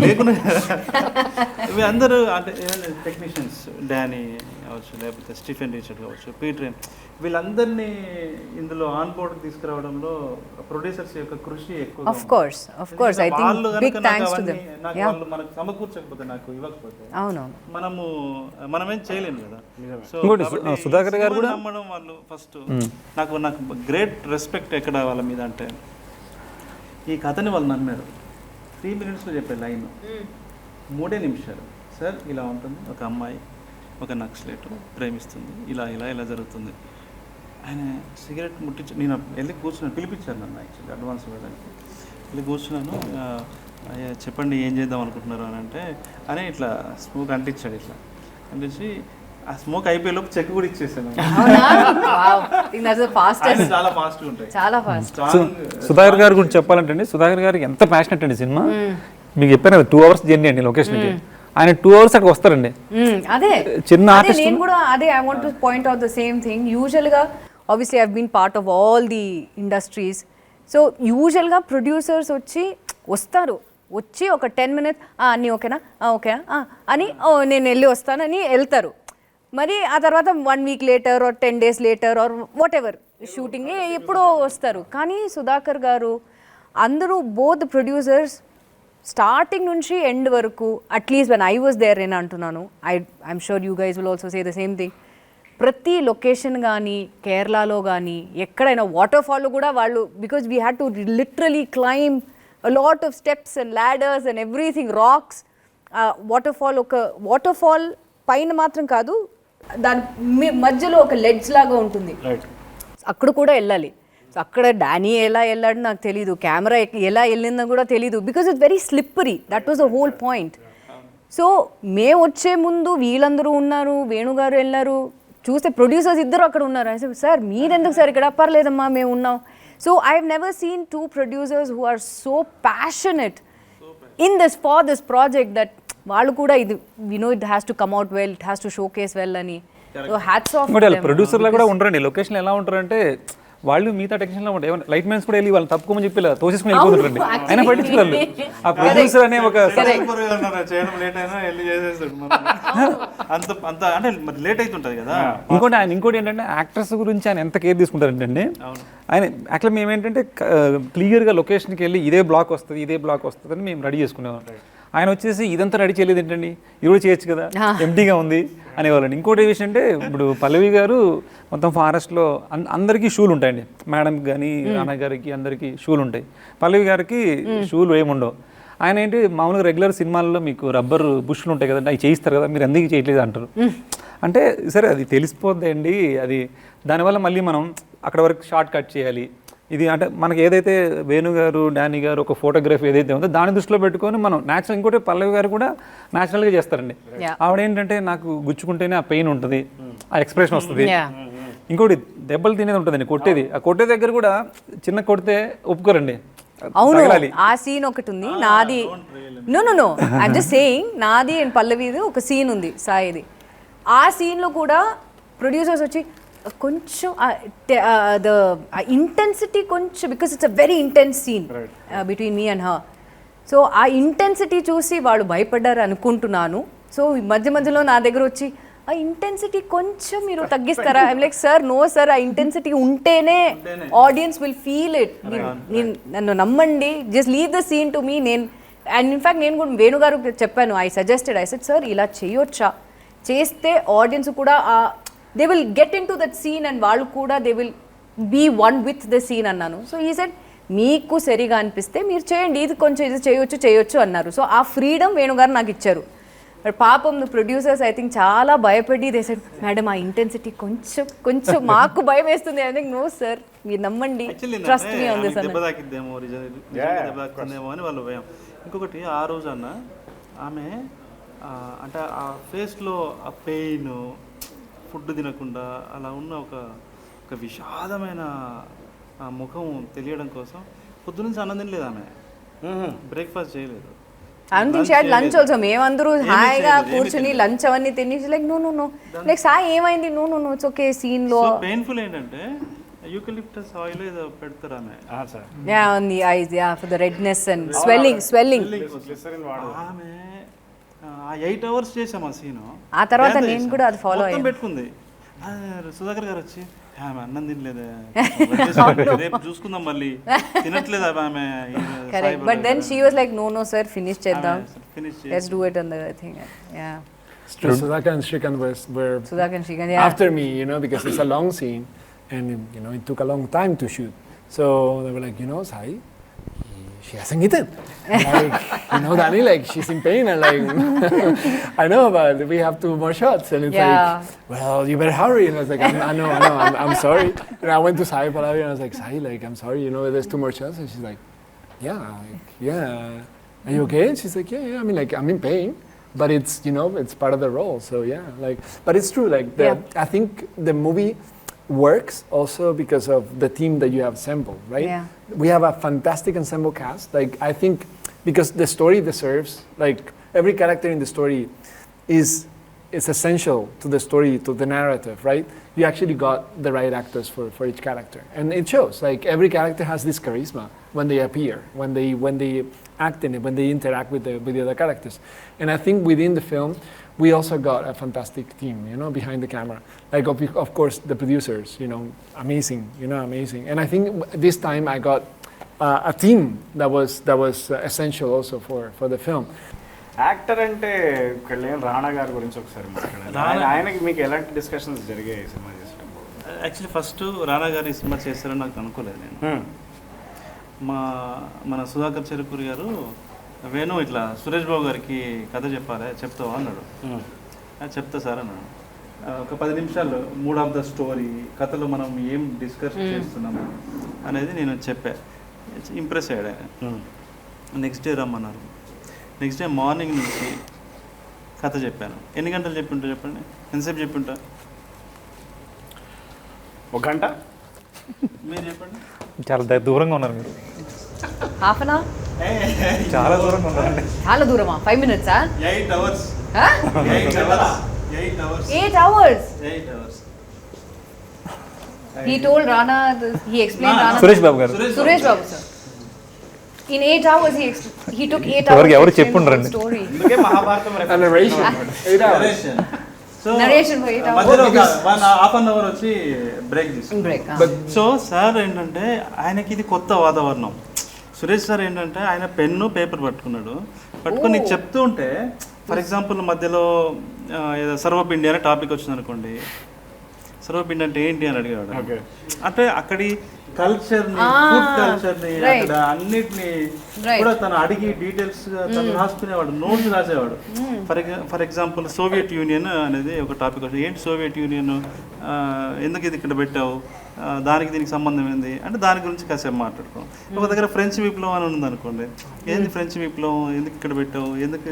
లేకుండా వీళ్ళందరూ అంటే టెక్నీషియన్స్, డానీ కావచ్చు, లేకపోతే స్టీఫెన్ రిచర్డ్ కావచ్చు, పీటర్, వీళ్ళందరినీ ఇందులో ఆన్ బోర్డ్ తీసుకురావడంలో ప్రొడ్యూసర్స్ యొక్క కృషి ఎక్కువ. Of course I think big thanks to them. వాళ్ళు మనకు సమకూర్చకపోతే, నాకు ఇవ్వకపోతే మనమేం చేయలేము కదా. సో సుధాకర్ గారు కూడా నమ్మడం, వాళ్ళు ఫస్ట్ నాకు గ్రేట్ రెస్పెక్ట్ ఎక్కడ వాళ్ళ మీద అంటే, ఈ కథని వాళ్ళు నమ్మారు. 3 minutesలో చెప్పే లైన్ 3 నిమిషాలు. సార్ ఇలా ఉంటుంది, ఒక అమ్మాయి ఒక నక్సలైట్ ప్రేమిస్తుంది, ఇలా జరుగుతుంది. ఆయన సిగరెట్ ముట్టించి, నేను వెళ్ళి కూర్చున్నాను, పిలిపించారు నన్ను యాక్చువల్లీ అడ్వాన్స్ ఇవ్వడానికి. వెళ్ళి కూర్చున్నాను, చెప్పండి ఏం చేద్దాం అనుకుంటున్నారు అని అంటే, అని ఇట్లా స్మోక్ అంటించాడు. ఇట్లా అంటించి ఆ స్మోక్ అయిపోయేలోపు చెక్ కూడా ఇచ్చేసాను. చాలా ఫాస్ట్గా ఉంటాయి, చాలా ఫాస్ట్. సుధాకర్ గారి గురించి చెప్పాలంటే, సుధాకర్ గారికి ఎంత ప్యాషనెట్ అండి సినిమా. మీకు చెప్పాను కదా 2 hours జర్నీ అండి లొకేషన్కి, ఆయన 2 hours అక్కడ వస్తారండి. అదే చిన్న ఆర్టిస్ట్. నేను కూడా అదే I want to point out the same thing. యూజువల్గా obviously I been part of all the industries. So యూజువల్గా ప్రొడ్యూసర్స్ వస్తారు, వచ్చి ఒక 10 minutes అన్నీ ఓకేనా ఓకేనా అని నేను వెళ్ళి వస్తానని వెళ్తారు. మరి ఆ తర్వాత 1 week later or 10 days later or whatever shooting ఎప్పుడో వస్తారు. కానీ సుధాకర్ గారు అందరూ బోత్ ప్రొడ్యూసర్స్ స్టార్టింగ్ నుంచి ఎండ్ వరకు, at least when I was there నేను అంటున్నాను, I'm sure you guys will also say the same thing. ప్రతి లొకేషన్ కానీ కేరళలో కానీ ఎక్కడైనా వాటర్ ఫాల్లో కూడా వాళ్ళు, because we had to literally climb a lot of steps and ladders and everything, rocks. Waterfall పైన మాత్రం కాదు, దాని మధ్యలో ఒక లెడ్జ్ లాగా ఉంటుంది, అక్కడ కూడా వెళ్ళాలి. సో అక్కడ డానీ ఎలా వెళ్ళాడు నాకు తెలీదు, కెమెరా ఎలా వెళ్ళిందో కూడా తెలీదు, because it's very slippery. That was the whole point. So మేము వచ్చే ముందు వీళ్ళందరూ ఉన్నారు, వేణుగారు వెళ్ళారు, చూస్తే ప్రొడ్యూసర్స్ ఇద్దరు అక్కడ ఉన్నారు. సార్ మీరెందుకు సార్ ఇక్కడ, పర్లేదమ్మా మేము ఉన్నాం. So I've never seen two producers who are so passionate in this for this project that వాళ్ళు కూడా ఇది it has to come out well, it has to showcase well అని. So hats off to them. ప్రొడ్యూసర్లు కూడా ఉంటారండి location ఎలా ఉంటారంటే వాళ్ళు మిగతా టెక్నీషియన్లో ఉంటాయి లైట్ మ్యాన్స్ కూడా వెళ్ళి వాళ్ళు తప్పుకోమని చెప్పి తోసేసుకుని వెళ్ళిపోతుంటారండి ఆయన పట్టించుకోవాలి ఆ ప్రొడ్యూసర్ అనే ఒక చేయడం లేట్ అయినా వెళ్ళి చేసేస్తాడు అంత అంటే మరి లేట్ అవుతుంటది కదా. ఇంకోటి ఏంటంటే యాక్టర్స్ గురించి ఆయన ఎంత కేర్ తీసుకుంటారంటే ఆయన యాక్చువల్లీ మేము ఏంటంటే క్లియర్గా లొకేషన్కి వెళ్ళి ఇదే బ్లాక్ వస్తుంది అని మేము రెడీ చేసుకునేవాళ్ళం. ఆయన వచ్చేసి ఇదంతా రెడీ చేయలేదు ఏంటండి ఇది కూడా చేయొచ్చు కదా ఎంటీగా ఉంది అనేవాళ్ళండి. ఇంకోటి విషయం అంటే ఇప్పుడు పల్లవి గారు మొత్తం ఫారెస్ట్లో అందరికీ షూలు ఉంటాయండి, మేడంకి కానీ రానా గారికి అందరికీ షూలు ఉంటాయి. పల్లవి గారికి షూలు ఏముండవు. ఆయన ఏంటి మామూలుగా రెగ్యులర్ సినిమాల్లో మీకు రబ్బర్ బుష్లు ఉంటాయి కదండి అవి చేయిస్తారు కదా మీరు ఎందుకు చేయట్లేదు అంటారు. అంటే సరే అది తెలిసిపోద్ది అండి, అది దానివల్ల మళ్ళీ మనం అక్కడ వరకు షార్ట్ కట్ చేయాలి. ఇది అంటే మనకి ఏదైతే వేణు గారు డానీ గారు ఒక ఫోటోగ్రఫీ ఏదైతే ఉందో దాని దృష్టిలో పెట్టుకొని మనం న్యాచురల్. ఇంకోటి పల్లవి గారు కూడా న్యాచురల్గా చేస్తారండి. ఆవిడ ఏంటంటే నాకు గుచ్చుకుంటేనే ఆ పెయిన్ ఉంటుంది, ఆ ఎక్స్ప్రెషన్ వస్తుంది. ఇంకోటి దెబ్బలు తినేది ఉంటుందండి, కొట్టేది. ఆ కొట్టే దగ్గర కూడా చిన్న కొడితే ఒప్పుకోరండి. అవును, ఆ సీన్ ఒకటి ఉంది నాది. నో ఐమ్ జస్ట్ సేయింగ్, నాది అండ్ పల్లవిది ఒక సీన్ ఉంది సాయిది. ఆ సీన్లో కూడా ప్రొడ్యూసర్స్ వచ్చి కొంచెం ద ఇంటెన్సిటీ కొంచెం, because it's a very intense scene between me and her. So ఆ ఇంటెన్సిటీ చూసి వాళ్ళు భయపడ్డారు అనుకుంటున్నాను. సో మధ్య మధ్యలో నా దగ్గర వచ్చి ఆ ఇంటెన్సిటీ కొంచెం మీరు తగ్గిస్తారా? I'm like sir no sir, ఆ ఇంటెన్సిటీ ఉంటేనే ఆడియన్స్ విల్ ఫీల్ ఇట్. నన్ను నమ్మండి, just leave the scene to me. And in fact నేను కూడా వేణు గారు చెప్పాను, ఐ సెడ్ సార్ ఇలా చేయొచ్చా, చేస్తే ఆడియన్స్ కూడా they will get in to that scene and వాళ్ళు కూడా they will be one with the scene అన్నాను. సో ఈ సెడ్ మీకు సరిగా అనిపిస్తే మీరు చేయండి, ఇది కొంచెం ఇది చేయొచ్చు అన్నారు. సో ఆ ఫ్రీడమ్ వేణుగారు నాకు ఇచ్చారు. బట్ పాపం ప్రొడ్యూసర్స్ ఐ థింక్ చాలా భయపడి దే సెడ్ మేడం ఆ ఇంటెన్సిటీ కొంచెం మాకు భయం వేస్తుంది. ఐ థింక్ నో సార్ మీరు నమ్మండి, ట్రస్ట్ మీ ఆన్ దిస్ దెబ్బ తాకిద్దేమో అని వాళ్ళు భయం. ఇంకొకటి ఆ రోజు అన్న ఆమె అంటే ఆ ఫేస్లో ఆ పెయిన్, ఫుడ్ తినకుండా అలా ఉన్న ఒక విషాదమైన ముఖం తెలియడం కోసం పొద్దునుంచి అన్నం తినలేదు ఆమె, బ్రేక్ఫాస్ట్ చేయలేదు. I think she had lunch also. మేమందరూ హాయిగా కూర్చుని లంచ్ అవన్నీ తినేసి లైక్ నో లైక్ సాయి ఏమైంది, నో ఇట్స్ ఓకే. సీన్ లో పెయిన్ఫుల్ ఏంటంటే యూకలిప్టస్ ఆయిల్ ఏదో పెడతారు ఆమె. Yeah on the ice, yeah for the redness and swelling. ఆమె 8 hours చేసాం ఆ సీన్. ఆ తర్వాత నేను కూడా అది ఫాలో అయ్యాను. పెట్టుకుంది సుధాకర్ గారు వచ్చి ఆమె అన్నం తినలేదే, రేపు చూసుకుందాం మళ్ళీ తినట్లేదు ఆమె. But then she was like no sir finish చేద్దాం, let's do it on the thing. Yeah Sudhakar and Shrikant were after me, because it's a long scene and it took a long time to shoot. So they were like, Sai, she hasn't eaten. Like, Dani, like she's in pain and like I know, but we have 2 more shots and it's like, well, you better hurry. And I was like, I'm sorry. And I went to Sai Pallavi and I was like, Sai, like I'm sorry, there's 2 more shots. And she's like, yeah, are you okay? And she's like, yeah. I mean, like I'm in pain, but it's it's part of the role. So yeah, like, but it's true. Like I think the movie works also because of the team that you have assembled, right? Yeah. We have a fantastic ensemble cast. Like I think because the story deserves, like every character in the story is essential to the story, to the narrative, right? You actually got the right actors for each character, and it shows. Like every character has this charisma when they appear, when they act in it, when they interact with the other characters. And I think within the film, we also got a fantastic team, behind the camera. Like of course the producers, amazing, amazing. And I think this time I got a team that was essential also for the film. Actor అంటే ఇక్కడ లేని రాణా గారి గురించి ఒకసారి మాట్లాడాలి. ఆయనకి మీకు ఎలాంటి డిస్కషన్స్ జరిగాయి సినిమా చేసేటప్పుడు? యాక్చువల్లీ ఫస్ట్ రాణా గారు ఈ సినిమా చేస్తారని నాకు అనుకోలేదు నేను. మన సుధాకర్ చెరుకూరి గారు వేణు ఇట్లా సురేష్ బాబు గారికి కథ చెప్తావా అన్నాడు. చెప్తా సార్ అన్నాడు. ఒక 10 నిమిషాలు మూడ్ ఆఫ్ ద స్టోరీ, కథలో మనం ఏం డిస్కస్ చేస్తున్నాము అనేది నేను చెప్పా. ఇంప్రెస్ అయ్యాడు ఆయన. నెక్స్ట్ డే రమ్మన్నారు. నెక్స్ట్ డే మార్నింగ్ నుంచి కథ చెప్పాను. ఎన్ని గంటలు చెప్పింటా చెప్పండి, ఎంతసేపు చెప్పింటా? 1 గంట మీరు చెప్పండి. చాలా దూరంగా ఉన్నారు మీరు, హాఫ్ అన్ అవర్, చాలా దూరంగా ఉన్నారండి. చాలా దూరమా? 5 minutes? 8 hours. 8 hours. 8 hours. 8 hours. He told Rana, he explained Rana. Suresh Babu గారు, Suresh Babu sir. In 8 hours he took 8 hours. ఎవరికి ఎవరు to explain చెప్పుండ్రండి. the story. అందుకే Mahabharatam A narration. 8 hours. Narration. So, Narration for 8 hours. మధ్యలో ఒక half an hour వచ్చి break తీసుకుంటాం. Break. So sir ఏంటంటే ఆయనకి ఇది కొత్త వాతావరణం. సురేష్ సార్ ఏంటంటే ఆయన పెన్ను పేపర్ పట్టుకొని నీకు చెప్తూ ఉంటే, ఫర్ ఎగ్జాంపుల్ మధ్యలో ఏదో సర్వపిండి అనే టాపిక్ వచ్చింది అనుకోండి, సర్వపిండి అంటే ఏంటి అని అడిగాడు. Okay. అంటే అక్కడి కల్చర్ని, ఫుడ్ కల్చర్ని, అక్కడ అన్నిటిని కూడా తను అడిగి డీటెయిల్స్ తను రాసుకునేవాడు, నోట్స్ రాసేవాడు. ఫర్ ఎగ్జాంపుల్ సోవియట్ యూనియన్ అనేది ఒక టాపిక్ వచ్చింది. ఏంటి సోవియట్ యూనియన్, ఎందుకు ఇది ఇక్కడ పెట్టావు, దానికి దీనికి సంబంధం ఏంది అంటే దాని గురించి కాసేపు మాట్లాడుకోం. ఒక దగ్గర ఫ్రెంచ్ విప్లవం అని ఉంది అనుకోండి, ఏంది ఫ్రెంచ్ విప్లవం, ఎందుకు ఇక్కడ పెట్టావు, ఎందుకు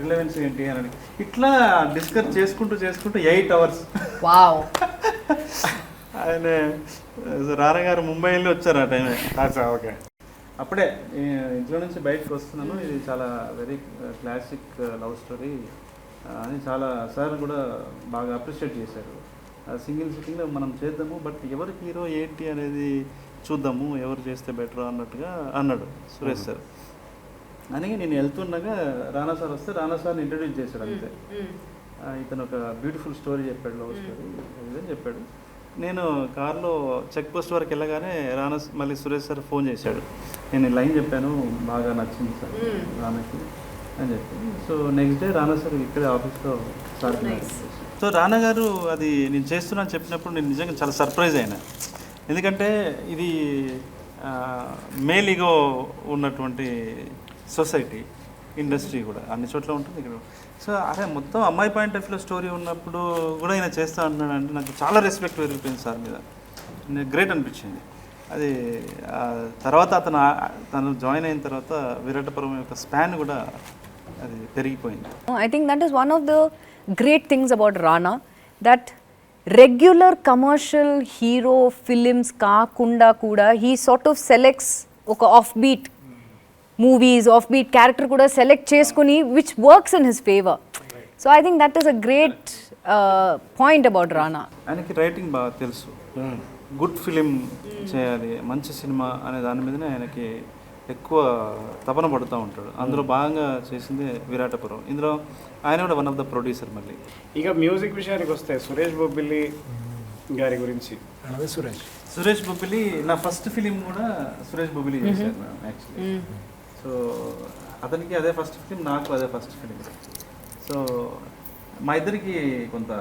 రిలవెన్స్ ఏంటి అని ఇట్లా డిస్కస్ చేసుకుంటూ 8 hours. Wow. ఆయన రానా గారు ముంబై వెళ్ళి వచ్చారు ఆ టైమే. ఓకే. అప్పుడే ఇంట్లో నుంచి బయటకు వస్తున్నాను, ఇది చాలా వెరీ క్లాసిక్ లవ్ స్టోరీ అని చాలా సార్ కూడా బాగా అప్రిషియేట్ చేశారు. సింగిల్ సిట్టింగ్లో మనం చేద్దాము, బట్ ఎవరు హీరో ఏంటి అనేది చూద్దాము, ఎవరు చేస్తే బెటర్ అన్నట్టుగా అన్నాడు సురేష్ సార్. అని నేను వెళ్తుండగా రానా సార్ వస్తే రానా సార్ని ఇంట్రడ్యూస్ చేశాడు అంతే. ఇతను ఒక బ్యూటిఫుల్ స్టోరీ చెప్పాడు, లవ్ స్టోరీ అని చెప్పాడు. నేను కార్లో చెక్ పోస్ట్ వరకు వెళ్ళగానే రానా మళ్ళీ సురేష్ సార్ ఫోన్ చేశాడు. నేను ఈ లైన్ చెప్పాను, బాగా నచ్చింది సార్ రానాకి అని చెప్పి. సో నెక్స్ట్ డే రానా సార్ ఇక్కడే ఆఫీస్లో సార్. సో రానా గారు అది నేను చేస్తున్నాను చెప్పినప్పుడు నేను నిజంగా చాలా సర్ప్రైజ్ అయినా. ఎందుకంటే ఇది మేల్ ఈగో ఉన్నటువంటి సొసైటీ, ఇండస్ట్రీ కూడా అన్ని చోట్ల ఉంటుంది ఇక్కడ. సో అరే మొత్తం అమ్మాయి పాయింట్ ఆఫ్ వ్యూలో స్టోరీ ఉన్నప్పుడు కూడా ఈయన చేస్తా అంటున్నాడు అంటే నాకు చాలా రెస్పెక్ట్ పెరిగిపోయింది సార్ మీద. నాకు గ్రేట్ అనిపించింది అది. తర్వాత తను జాయిన్ అయిన తర్వాత విరాటపర్వం యొక్క స్పాన్ కూడా అది పెరిగిపోయింది. I think that is one of the great things about Rana, that regular commercial hero films kaakunda kuda he sort of selects oka offbeat movies, offbeat character kuda select cheskoni which works in his favor. So I think that is a great point about Rana. ఆయనకి writing బాగా తెలుసు, good film చేయాలి, మంచి cinema అనే దాని మీదనే ఆయనకి ఎక్కువ తపన పడుతూ ఉంటాడు. అందులో భాగంగా చేసింది విరాటపురం. ఇందులో ఆయన కూడా వన్ ఆఫ్ ద ప్రొడ్యూసర్. మళ్ళీ ఇక మ్యూజిక్ విషయానికి వస్తే సురేష్ బొబ్బిలి గారి గురించి. సురేష్ బొబ్బిలి నా ఫస్ట్ ఫిలిం కూడా సురేష్ బొబ్బిలి చేశాను యాక్చువల్లీ. సో అతనికి అదే ఫస్ట్ ఫిలిం, నాకు అదే ఫస్ట్ ఫిలిం. సో మా ఇద్దరికి కొంత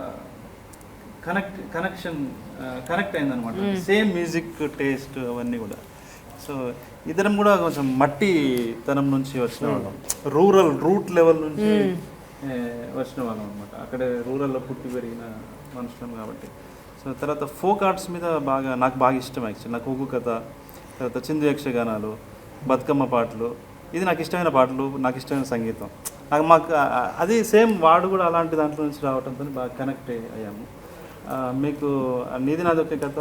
కనెక్ట్ అయిందనమాట. సేమ్ మ్యూజిక్ టేస్ట్ అవన్నీ కూడా. సో ఇద్దరం కూడా కొంచెం మట్టి తనం నుంచి వచ్చిన వాళ్ళం, రూట్ లెవెల్ నుంచి వచ్చిన వాళ్ళం అనమాట. అక్కడే రూరల్లో పుట్టి పెరిగిన మనుషులం కాబట్టి. సో తర్వాత ఫోక్ ఆర్ట్స్ మీద నాకు బాగా ఇష్టం యాక్చువల్లీ. నాకు ఒగ్గు కథ, తర్వాత చిందు యక్షగానాలు, బతుకమ్మ పాటలు, ఇది నాకు ఇష్టమైన పాటలు, నాకు ఇష్టమైన సంగీతం. మాకు అది సేమ్ వాడు కూడా అలాంటి దాంట్లో నుంచి రావడంతో బాగా కనెక్ట్ అయ్యాము. మీకు నీది నాది ఒకే కథ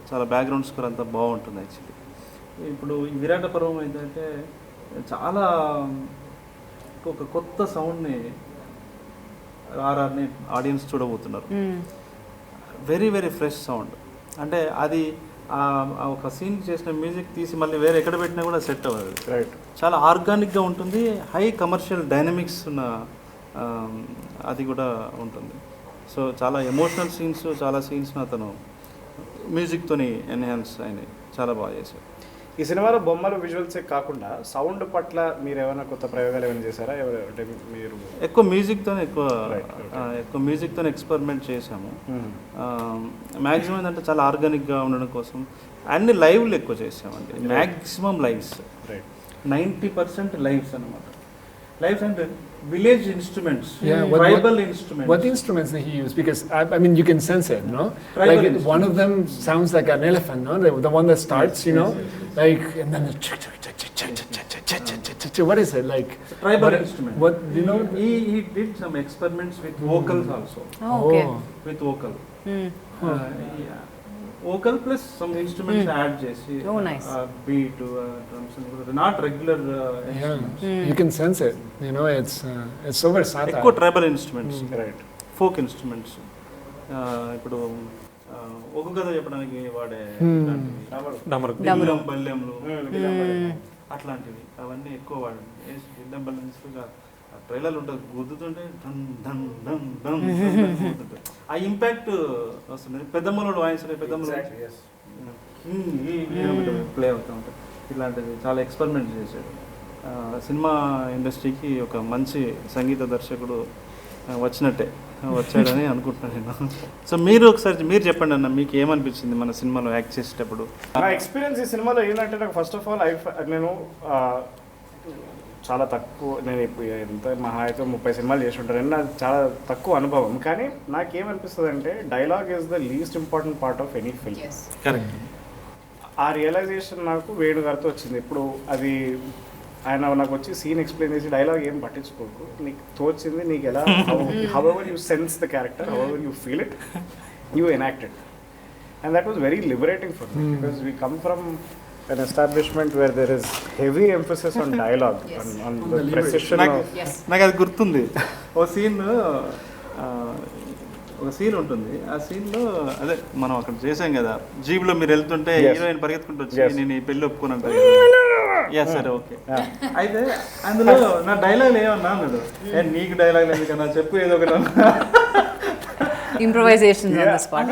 చాలా బ్యాక్గ్రౌండ్ స్కోర్ అంతా బాగుంటుంది యాక్చువల్లీ. ఇప్పుడు ఈ విరాటపర్వం ఏంటంటే చాలా ఒక కొత్త సౌండ్ని ఆర్ఆర్ని ఆడియన్స్ చూడబోతున్నారు. Very very fresh sound. అంటే అది ఒక సీన్ చేసిన మ్యూజిక్ తీసి మళ్ళీ వేరే ఎక్కడ పెట్టినా కూడా సెట్ అవ్వదు. రైట్. చాలా ఆర్గానిక్గా ఉంటుంది, హై కమర్షియల్ డైనమిక్స్ ఉన్న అది కూడా ఉంటుంది. సో చాలా ఎమోషనల్ సీన్స్, చాలా సీన్స్ని అతను మ్యూజిక్తోని ఎన్హాన్స్ అయినాయి, చాలా బాగా చేశారు. ఈ సినిమాలో బొమ్మలు విజువల్సే కాకుండా సౌండ్ పట్ల మీరు ఏమైనా కొత్త ప్రయోగాలు ఏమైనా చేశారా? అంటే మీరు ఎక్కువ మ్యూజిక్తో ఎక్స్పెరిమెంట్ చేసాము. మ్యాక్సిమం ఏంటంటే చాలా ఆర్గానిక్గా ఉండడం కోసం అన్ని లైవ్లు ఎక్కువ చేసామండి. మ్యాక్సిమం లైవ్స్, 90% లైవ్స్ అనమాట. Lives and village instruments, tribal instruments. What instruments did he use? Because I mean, you can sense it, no? Tribal like one of them sounds like an elephant, no? The one that starts, you know, like, and then what is it like? Tribal instrument. What you know? He did some experiments with vocals also. Okay. With vocal. Vocal plus some instruments add చేసి Oh, nice. Beat drums not regular You can sense it. You know, it's so versatile. ఎక్కువ tribal instruments right. Folk instruments ఇప్పుడు ఒక కథ చెప్పడానికి వాడే బల్యంలు అట్లాంటివి అవన్నీ ఎక్కువ వాడండి బిల్లం బల్యం ట్రైలర్లు ఉంటుంది గుద్దుతుంటే ధన్ ధన్ ధన్ ధన్ గుద్దుతుంటే ఆ ఇంపాక్ట్ వస్తుంది. పెద్దమ్మలోడు వాయిస్ పెద్దమ్మలో ప్లే అవుతూ ఉంటుంది. ఇలాంటివి చాలా ఎక్స్పెరిమెంట్ చేశాడు. సినిమా ఇండస్ట్రీకి ఒక మంచి సంగీత దర్శకుడు వచ్చాడని అనుకుంటున్నాను నేను. సో మీరు ఒకసారి మీరు చెప్పండి అన్న, మీకు ఏమనిపించింది మన సినిమాలో యాక్ట్ చేసేటప్పుడు? నా ఎక్స్పీరియన్స్ ఈ సినిమాలో ఏంటంటే నాకు ఫస్ట్ ఆఫ్ ఆల్ నేను చాలా తక్కువ, నేను ఇప్పుడు ఎంత మహా అయితే 30 సినిమాలు చేసి ఉంటాను, నాకు చాలా తక్కువ అనుభవం. కానీ నాకేమనిపిస్తుంది అంటే dialogue is the least important part of any film. Correct. ఆ రియలైజేషన్ నాకు వేణు గారితో వచ్చింది. ఇప్పుడు అది ఆయన నాకు వచ్చి సీన్ ఎక్స్ప్లెయిన్ చేసి డైలాగ్ ఏం పట్టించుకోకు, నీకు తోచింది నీకు ఎలా however you sense the character, however you feel it, you enacted. And that was very liberating for me because we come from an establishment where there is heavy emphasis on dialogue, on the precision of... నాకు అది గుర్తుంది. ఒక scene ఉంటుంది. ఆ సీన్లో అదే మనం అక్కడ చేసాం కదా, జీబ్లో మీరు వెళ్తుంటే హీరోయిన్ పరిగెత్తుకుంటూ వచ్చి నేను ఈ పెళ్ళి ఒప్పుకోనంటారు. సరే ఓకే. అయితే అందులో నా డైలాగ్ ఏమన్నా అన్నాడు, నీకు డైలాగ్ లేదు కదా చెప్పు ఏదో ఒకటి improvisations on the spot.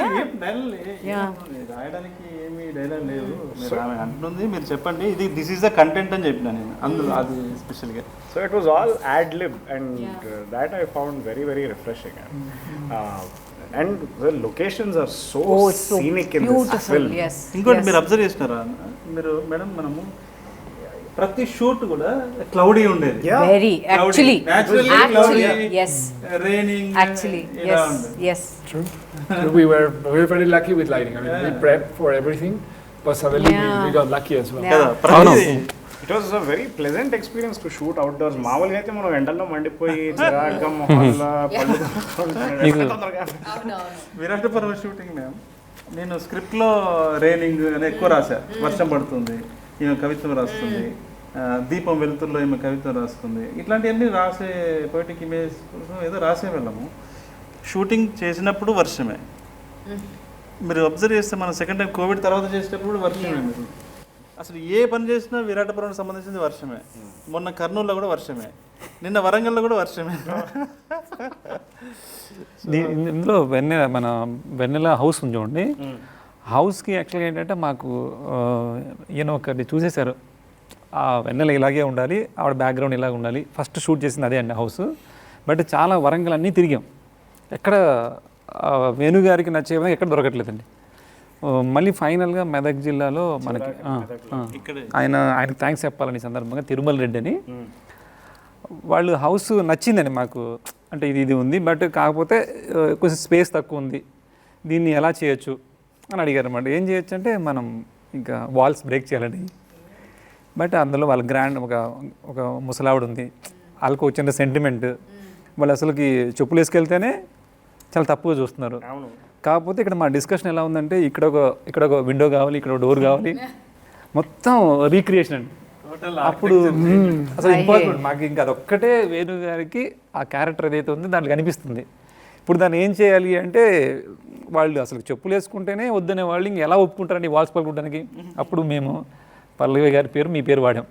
రాయడానికి ఏమి డైలాగ్ లేవు అంటుంది, మీరు చెప్పండి ఇది దిస్ ఈస్ ద కంటెంట్ అని చెప్పిన నేను అందులో అది స్పెషల్గా. So it was all ad-lib and that I found very, very refreshing. And the locations are so scenic in this film. Yes. ఇంకోటి మీరు అబ్జర్వ్ చేసినారా మీరు మేడం, మనము ప్రతి షూట్ కూడా క్లౌడీ ఉండేది. Very actually yes, raining actually yes True. We were very lucky with lighting. I mean, we prepped for everything, but suddenly we got lucky as well. It was a very pleasant experience to shoot outdoors. మామూలుగా అయితే మనం ఎండల్లో మండిపోయి చిరాగ్గా మొహంలో Virataparvam shooting ma'am, నేను స్క్రిప్ట్లో raining అని ఎక్కువ రాశా, వర్షం పడుతుంది, ఈమె కవిత్వం రాస్తుంది, దీపం వెలుతురులో ఈమె కవిత్వం రాస్తుంది, ఇట్లాంటివన్నీ రాసే పోయిటిక్ ఇమేజ్ కోసం ఏదో రాసే వెళ్ళాము. షూటింగ్ చేసినప్పుడు వర్షమే. మీరు అబ్జర్వ్ చేస్తే మనం సెకండ్ టైం కోవిడ్ తర్వాత చేసేటప్పుడు వర్షమే. మీరు అసలు ఏ పని చేసినా విరాటపురానికి సంబంధించింది వర్షమే. మొన్న కర్నూలులో కూడా వర్షమే, నిన్న వరంగల్లో కూడా వర్షమే. ఇందులో మన వెన్నెల హౌస్ ఉంది చూడండి, హౌస్కి యాక్చువల్గా ఏంటంటే మాకు ఈయన ఒకటి చూసేశారు, ఆ వెన్నెల ఇలాగే ఉండాలి, ఆవిడ బ్యాక్గ్రౌండ్ ఇలాగ ఉండాలి. ఫస్ట్ షూట్ చేసింది అదే అండి హౌస్. బట్ చాలా వరంగల్ అన్నీ తిరిగాం, ఎక్కడ వేణుగారికి నచ్చే విధంగా ఎక్కడ దొరకట్లేదండి. మళ్ళీ ఫైనల్గా మెదక్ జిల్లాలో మనకి ఆయనకు థ్యాంక్స్ చెప్పాలని సందర్భంగా తిరుమల రెడ్డి అని వాళ్ళు హౌస్ నచ్చిందండి మాకు. అంటే ఇది ఉంది, బట్ కాకపోతే కొంచెం స్పేస్ తక్కువ ఉంది, దీన్ని ఎలా చేయొచ్చు అని అడిగారు అన్నమాట. ఏం చేయొచ్చు అంటే మనం ఇంకా వాల్స్ బ్రేక్ చేయాలండి. బట్ అందులో వాళ్ళ గ్రాండ్ ఒక ముసలావిడ ఉంది, వాళ్ళకు వచ్చిన సెంటిమెంట్, వాళ్ళు అసలుకి చెప్పులు వేసుకెళ్తేనే చాలా తప్పుగా చూస్తున్నారు. కాకపోతే ఇక్కడ మా డిస్కషన్ ఎలా ఉందంటే ఇక్కడ ఒక విండో కావాలి, ఇక్కడ ఒక డోర్ కావాలి, మొత్తం రీక్రియేషన్ అండి. అప్పుడు అసలు ఇంపార్టెంట్ మాకు ఇంకా అదొక్కటే వేణు గారికి ఆ క్యారెక్టర్ ఏదైతే ఉందో దాంట్లో కనిపిస్తుంది. ఇప్పుడు దాన్ని ఏం చేయాలి అంటే వాళ్ళు అసలు చెప్పులు వేసుకుంటేనే వద్దనే వాళ్ళు ఇంక ఎలా ఒప్పుకుంటారండి వాల్స్ పలుకుంటానికి. అప్పుడు మేము పల్లవి గారి పేరు మీ పేరు వాడాం.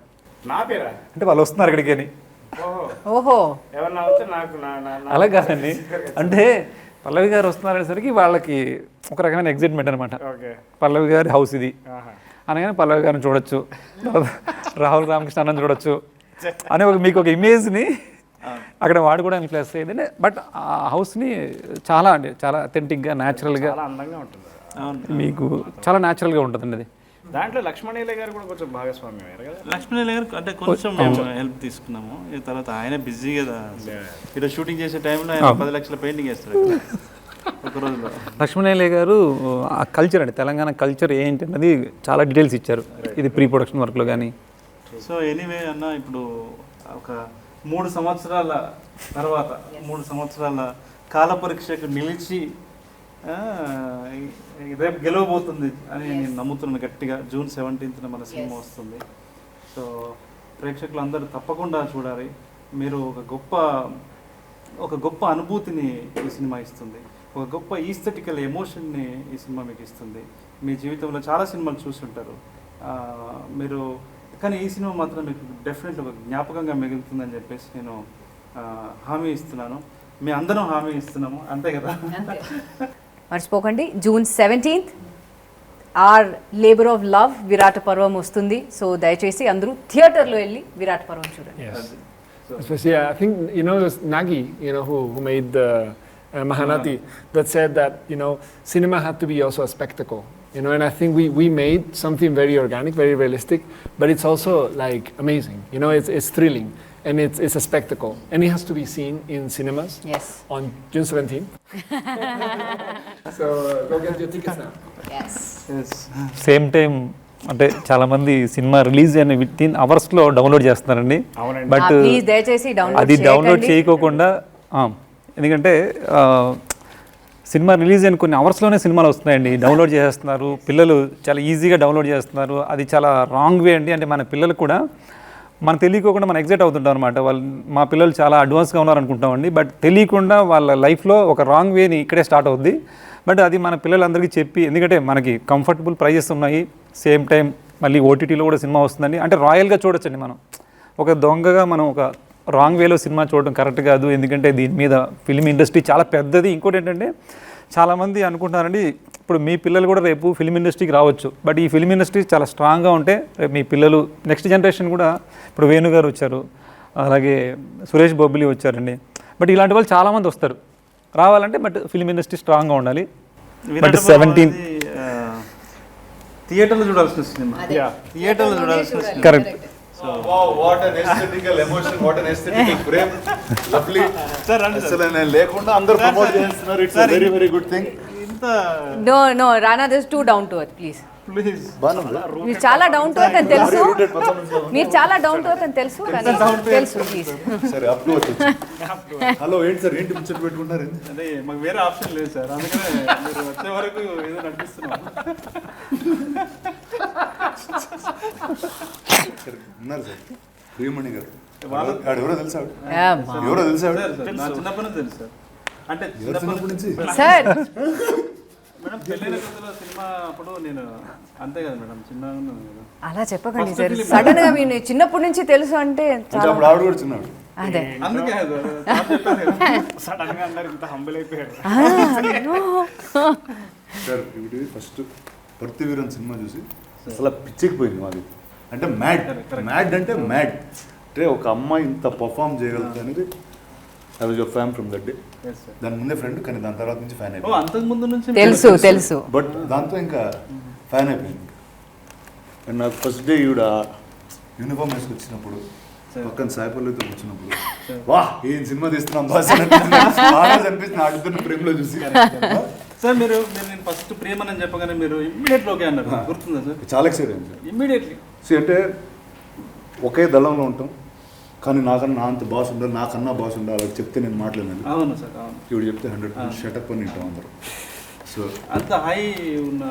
నా పేరా అంటే వాళ్ళు వస్తున్నారు ఇక్కడికి అని. ఓహో అలా కాదండి, అంటే పల్లవి గారు వస్తున్నారనేసరికి వాళ్ళకి ఒక రకమైన ఎగ్జైట్మెంట్ అనమాట. పల్లవి గారి హౌస్ ఇది అనగానే పల్లవి గారిని చూడొచ్చు, రాహుల్ రామకృష్ణ అన్నని చూడొచ్చు అని మీకు ఒక ఇమేజ్ని అక్కడ వాడుకోవడానికి ప్లస్ అయ్యింది. బట్ ఆ హౌస్ని చాలా అథెంటిక్గా న్యాచురల్గా మీకు చాలా న్యాచురల్గా ఉంటుందండి. అది దాంట్లో లక్ష్మణయ్య గారు కూడా కొంచెం భాగస్వామ్యం అయ్యారు కదా. లక్ష్మణయ్య గారు అంటే కొంచెం మేము హెల్ప్ తీసుకున్నాము. ఈ తర్వాత ఆయన బిజీ కదా, ఇక్కడ షూటింగ్ చేసే టైంలో ఆయన 10 లక్షల పెయింటింగ్ వేస్తారు ఒక రోజులో. లక్ష్మణయ్య గారు ఆ కల్చర్ అండి, తెలంగాణ కల్చర్ ఏంటి అన్నది చాలా డీటెయిల్స్ ఇచ్చారు, ఇది ప్రీ ప్రొడక్షన్ వర్క్లో కానీ. సో ఎనీవే అన్న, ఇప్పుడు ఒక 3 సంవత్సరాల తర్వాత 3 సంవత్సరాల కాల పరీక్షకు నిలిచి రేపు గెలవబోతుంది అని నేను నమ్ముతున్నాను గట్టిగా. June 17th మన సినిమా వస్తుంది. సో ప్రేక్షకులు అందరూ తప్పకుండా చూడాలి. మీరు ఒక గొప్ప అనుభూతిని ఈ సినిమా ఇస్తుంది, ఒక గొప్ప ఈస్థెటికల్ ఎమోషన్ని ఈ సినిమా మీకు ఇస్తుంది. మీ జీవితంలో చాలా సినిమాలు చూస్తుంటారు మీరు, కానీ ఈ సినిమా మాత్రం మీకు డెఫినెట్లీ ఒక జ్ఞాపకంగా మిగులుతుందని చెప్పేసి నేను హామీ ఇస్తున్నాను. మీ అందరం హామీ ఇస్తున్నాము, అంతే కదా? మర్చిపోకండి June 17th our labour of love Virata Parvam వస్తుంది. సో దయచేసి అందరూ థియేటర్లో వెళ్ళి విరాట పర్వం చూడండి. Especially, I think, it was Nagi, who made the Mahanati, that said that, cinema had to be also a spectacle. And I think we made something very organic, very realistic, but it's also like amazing. It's thrilling, and it's a spectacle, and it has to be seen in cinemas. Yes. On June 17th. So go get your tickets now. Yes. Same time అంటే చాలా మంది cinema release అయిన within అవర్స్లో download చేస్తున్నారండి. But please దయచేసి అది download చేయకోకుండా ఎందుకంటే సినిమా రిలీజ్ అయిన కొన్ని అవర్స్లోనే సినిమాలు వస్తున్నాయండి, డౌన్లోడ్ చేసేస్తున్నారు పిల్లలు, చాలా ఈజీగా డౌన్లోడ్ చేస్తున్నారు. అది చాలా రాంగ్ వే అండి. అంటే మన పిల్లలు కూడా మనకు తెలియకోకుండా మనం ఎగ్జైట్ అవుతుంటాం అనమాట. మా పిల్లలు చాలా అడ్వాన్స్గా ఉన్నారనుకుంటామండి, బట్ తెలియకుండా వాళ్ళ లైఫ్లో ఒక రాంగ్ వేని ఇక్కడే స్టార్ట్ అవుద్ది. బట్ అది మన పిల్లలందరికీ చెప్పి, ఎందుకంటే మనకి కంఫర్టబుల్ ప్రైజెస్ ఉన్నాయి, సేమ్ టైం మళ్ళీ ఓటీటీలో కూడా సినిమా వస్తుందండి. అంటే రాయల్గా చూడొచ్చండి. మనం ఒక దొంగగా మనం ఒక రాంగ్ వేలో సినిమా చూడడం కరెక్ట్ కాదు. ఎందుకంటే దీని మీద ఫిల్మ్ ఇండస్ట్రీ చాలా పెద్దది. ఇంకోటి ఏంటంటే చాలామంది అనుకుంటున్నారండి, ఇప్పుడు మీ పిల్లలు కూడా రేపు ఫిల్మ్ ఇండస్ట్రీకి రావచ్చు, బట్ ఈ ఫిల్మ్ ఇండస్ట్రీ చాలా స్ట్రాంగ్గా ఉంటే రేపు మీ పిల్లలు నెక్స్ట్ జనరేషన్ కూడా, ఇప్పుడు వేణు గారు వచ్చారు, అలాగే సురేష్ బొబ్బిలి వచ్చారండి, బట్ ఇలాంటి వాళ్ళు చాలామంది వస్తారు రావాలంటే, బట్ ఫిల్మ్ ఇండస్ట్రీ స్ట్రాంగ్గా ఉండాలి. బట్ 17 థియేటర్లో చూడాల్సిన సినిమా, థియేటర్లో చూడాల్సిన cinema. Correct. Wow, what an aesthetical emotion, what an aesthetical frame. Lovely. Sir, అసలు నేను లేకుండా అందరూ ప్రమోట్ చేస్తున్నారు. It's a very, very good thing. No, Rana, this is too down to earth, please. Please. మీరు చాలా down to earth అని తెలుసు, మీరు చాలా డౌన్ టు ఎర్త్ అని తెలుసు, కానీ తెలుసు ప్లీజ్. సరే అప్ టు హలో ఏంటి సార్, ఏంటి ముచ్చట పెట్టుకుంటారు? అదే మాకు వేరే ఆప్షన్ లేదు సార్, అందుకనే మీరు వచ్చే వరకు ఏదో నడిపిస్తున్నాం. ఉన్నారు సార్ ప్రియమణి గారు, ఎవరో తెలుసా? నా చిన్నప్పటి నుంచి తెలుసు సార్. అంటే చిన్నప్పటి నుంచి సార్ మేడం పెళ్ళైన కొత్తలో సినిమా అప్పుడు నేను అంతే కదా మేడం, చిన్నగా ఉన్నాను కదా. అలా చెప్పకండి సార్, సడన్ గా మీరు చిన్నప్పటి నుంచి తెలుసు అంటే చాలా. అప్పుడు ఆవిడ కూడా చిన్నాడు. అదే అందుకే సడన్ గా అందరు ఇంత హంబుల్ అయిపోయారు. సార్ ఇప్పుడు ఫస్ట్ పర్తివీరన్ సినిమా చూసి అసలు పిచ్చికిపోయింది మాది. అంటే మ్యాడ్ అంటే మ్యాడ్, అంటే ఒక అమ్మాయి ఇంత పర్ఫామ్ చేయగలుగుతుంది అనేది. I was your fan from that day. దాని ముందే ఫ్రెండ్, కానీ దాని తర్వాత నుంచి ఫ్యాన్ అయిపోయింది. అంతకు ముందు నుంచి తెలుసు, బట్ దాంతో ఇంకా ఫ్యాన్ అయిపోయింది. అండ్ నాకు ఫస్ట్ డే ఈవిడ యూనిఫామ్ వేసుకొచ్చినప్పుడు, పక్కన సాయిపల్లితో వచ్చినప్పుడు, వా ఏం సినిమా తీస్తున్నాం బాస్ అనిపిస్తుంది ఆ ఇద్దరు ప్రేమలో చూసి. సార్ మీరు నేను ఫస్ట్ ప్రేమని చెప్పగానే మీరు ఇమ్మీడియట్లీ ఓకే అన్నారు, గుర్తుందా సార్? చాలా ఎక్సైట్ అయింది సార్. ఇమ్మీడియట్లీ అంటే ఒకే దళంలో ఉంటాం, కానీ నాకన్నా నా అంత బాస్ ఉండాలి, నాకన్నా బాస్ ఉండాలి, వాళ్ళకి చెప్తే నేను మాట్లాడలేదు. అవును సార్, అవును. ఇప్పుడు చెప్తే 100% షటప్ అని వింటాం అందరూ. సో అంత హై ఉన్న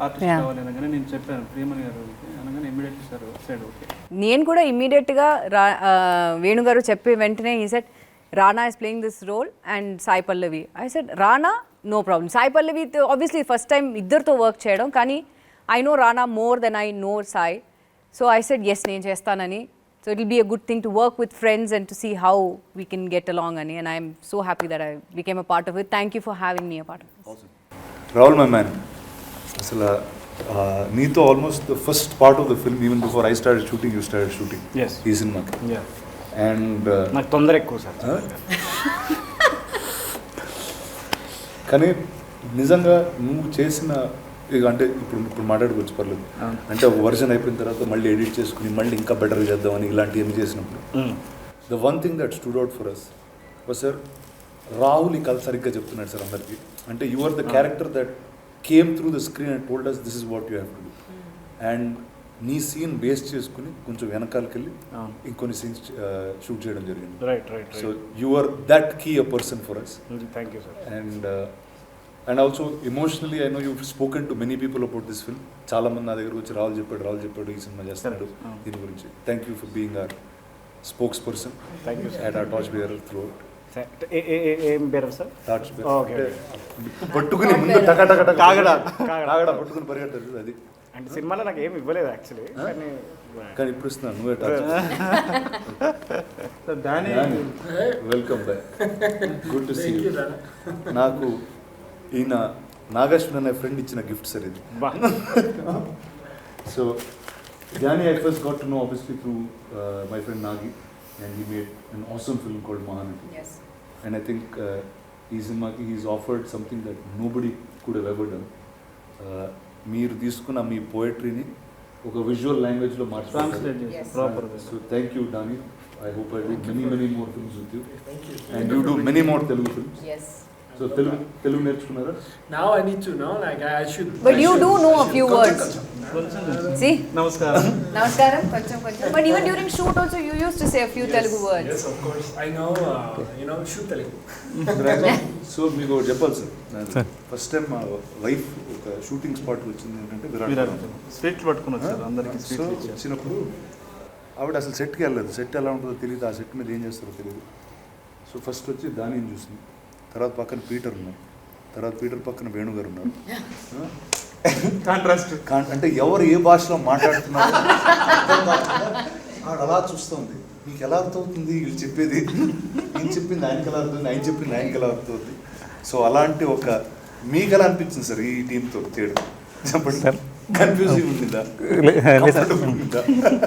ఆర్టిస్ట్ కావాలి అనగానే నేను చెప్పాను ప్రియమణి గారు అనగానే ఇమ్మీడియట్లీ సార్ సైడ్ ఓకే. నేను కూడా ఇమ్మీడియట్గా వేణుగారు చెప్పే వెంటనే ఈ set Rana is playing this role and Sai Pallavi. I said Rana no problem. Sai Pallavi obviously first time ఇద్దరితో వర్క్ చేయడం, కానీ I know Rana more than I know Sai. So I said yes నేను చేస్తానని. So it will be a good thing to work with friends and to see how we can get along ani, and I am so happy that I became a part of it. Thank you for having me a part of it. awesome. Rahul my man, asala neeto almost the first part of the film, even before I started shooting, you started shooting. Yes. Ee cinema ki. Yeah. And నాకు తొందర ఎక్కువ sir. కానీ నిజంగా నువ్వు చేసిన ఇక అంటే ఇప్పుడు మాట్లాడుకోవచ్చు పర్లేదు. అంటే ఒక వర్షన్ అయిపోయిన తర్వాత మళ్ళీ ఎడిట్ చేసుకుని మళ్ళీ ఇంకా బెటర్గా చేద్దామని ఇలాంటివన్నీ చేసినప్పుడు the one thing that stood out for us was sir, Rahul ఈ కథ సరిగ్గా చెప్తున్నాడు సార్ అందరికీ. అంటే you are the character that came through the screen and told us this is what you have to do. And నీ scene base చేసుకుని కొంచెం వెనకాలకి వెళ్ళి ఇంకొన్ని సీన్స్ షూట్ చేయడం జరిగింది. Right. So you are that key a person for us. Thank you sir. And and also emotionally I know you spoken to many people about this film. చాలా మంది నా దగ్గర వచ్చి రాహుల్ చెప్పాడు ఈ సినిమా చేస్తున్నాడు దీని గురించి. Thank you for being our spokes person at our torch bearer through out. ఏం పేరు సార్? Torch okay. పట్టుకుని ముందు కాగడా పట్టుకుని పరిగెడతాడు అది. అంటే సినిమాలో నాకు ఏమి ఇవ్వలేదు యాక్చువల్లీ, కానీ ఇప్పుడు ఇస్తున్నాను నువ్వే torch. Welcome back, good to see you. నాకు ఈయన నాగేశ్వర్ అనే ఫ్రెండ్ ఇచ్చిన గిఫ్ట్ సార్ ఇది. So Jani I first got to know obviously through my friend Nagi, and he made an awesome film called Mahanati. Yes. And I think he's offered something that nobody could have ever done. మీరు తీసుకున్న మీ పోయట్రీని ఒక visual లాంగ్వేజ్లో మార్చుకోవాలి. So thank you Dani. I hope I do many more films with you. And you do many more Telugu films. Yes. So Telugu నేర్చుకున్నారా? Now I need to know, like I should. But you do know a few words. See? నమస్కారం. Namaskaram, koncham. But even during shoot also you used to say a few Telugu words. Yes, of course. I know, shoot Telugu. So మీకు ఒకటి చెప్పాలి sir, first time మా wife ఒక shooting స్పాట్కి వచ్చింది ఏంటంటే విరాట్. స్వీట్లు పట్టుకుని వచ్చారు అందరికి. సో వచ్చినప్పుడు ఆవిడ అసలు సెట్కి వెళ్ళలేదు. సెట్ ఎలా ఉంటుందో తెలియదు, ఆ సెట్ మీద ఏం చేస్తారో తెలియదు. సో ఫస్ట్ వచ్చి దానిని చూసింది, తర్వాత పక్కన పీటర్ ఉన్నారు, తర్వాత పీటర్ పక్కన వేణుగారు ఉన్నారు. కాంట్రాస్ట్ అంటే ఎవరు ఏ భాషలో మాట్లాడుతున్నారు ఆవిడ అలా చూస్తుంది. మీకు ఎలా అర్థమవుతుంది వీళ్ళు చెప్పేది? నేను చెప్పింది ఆయనకి ఎలా అర్థమవుతుంది, ఆయన చెప్పింది ఆయనకి ఎలా అర్థమవుతుంది? సో అలాంటి ఒక మీకు ఎలా అనిపించింది సార్ ఈ టీంతో చేయడం? చెప్పండి సార్. కన్ఫ్యూజింగ్ ఉండిందా?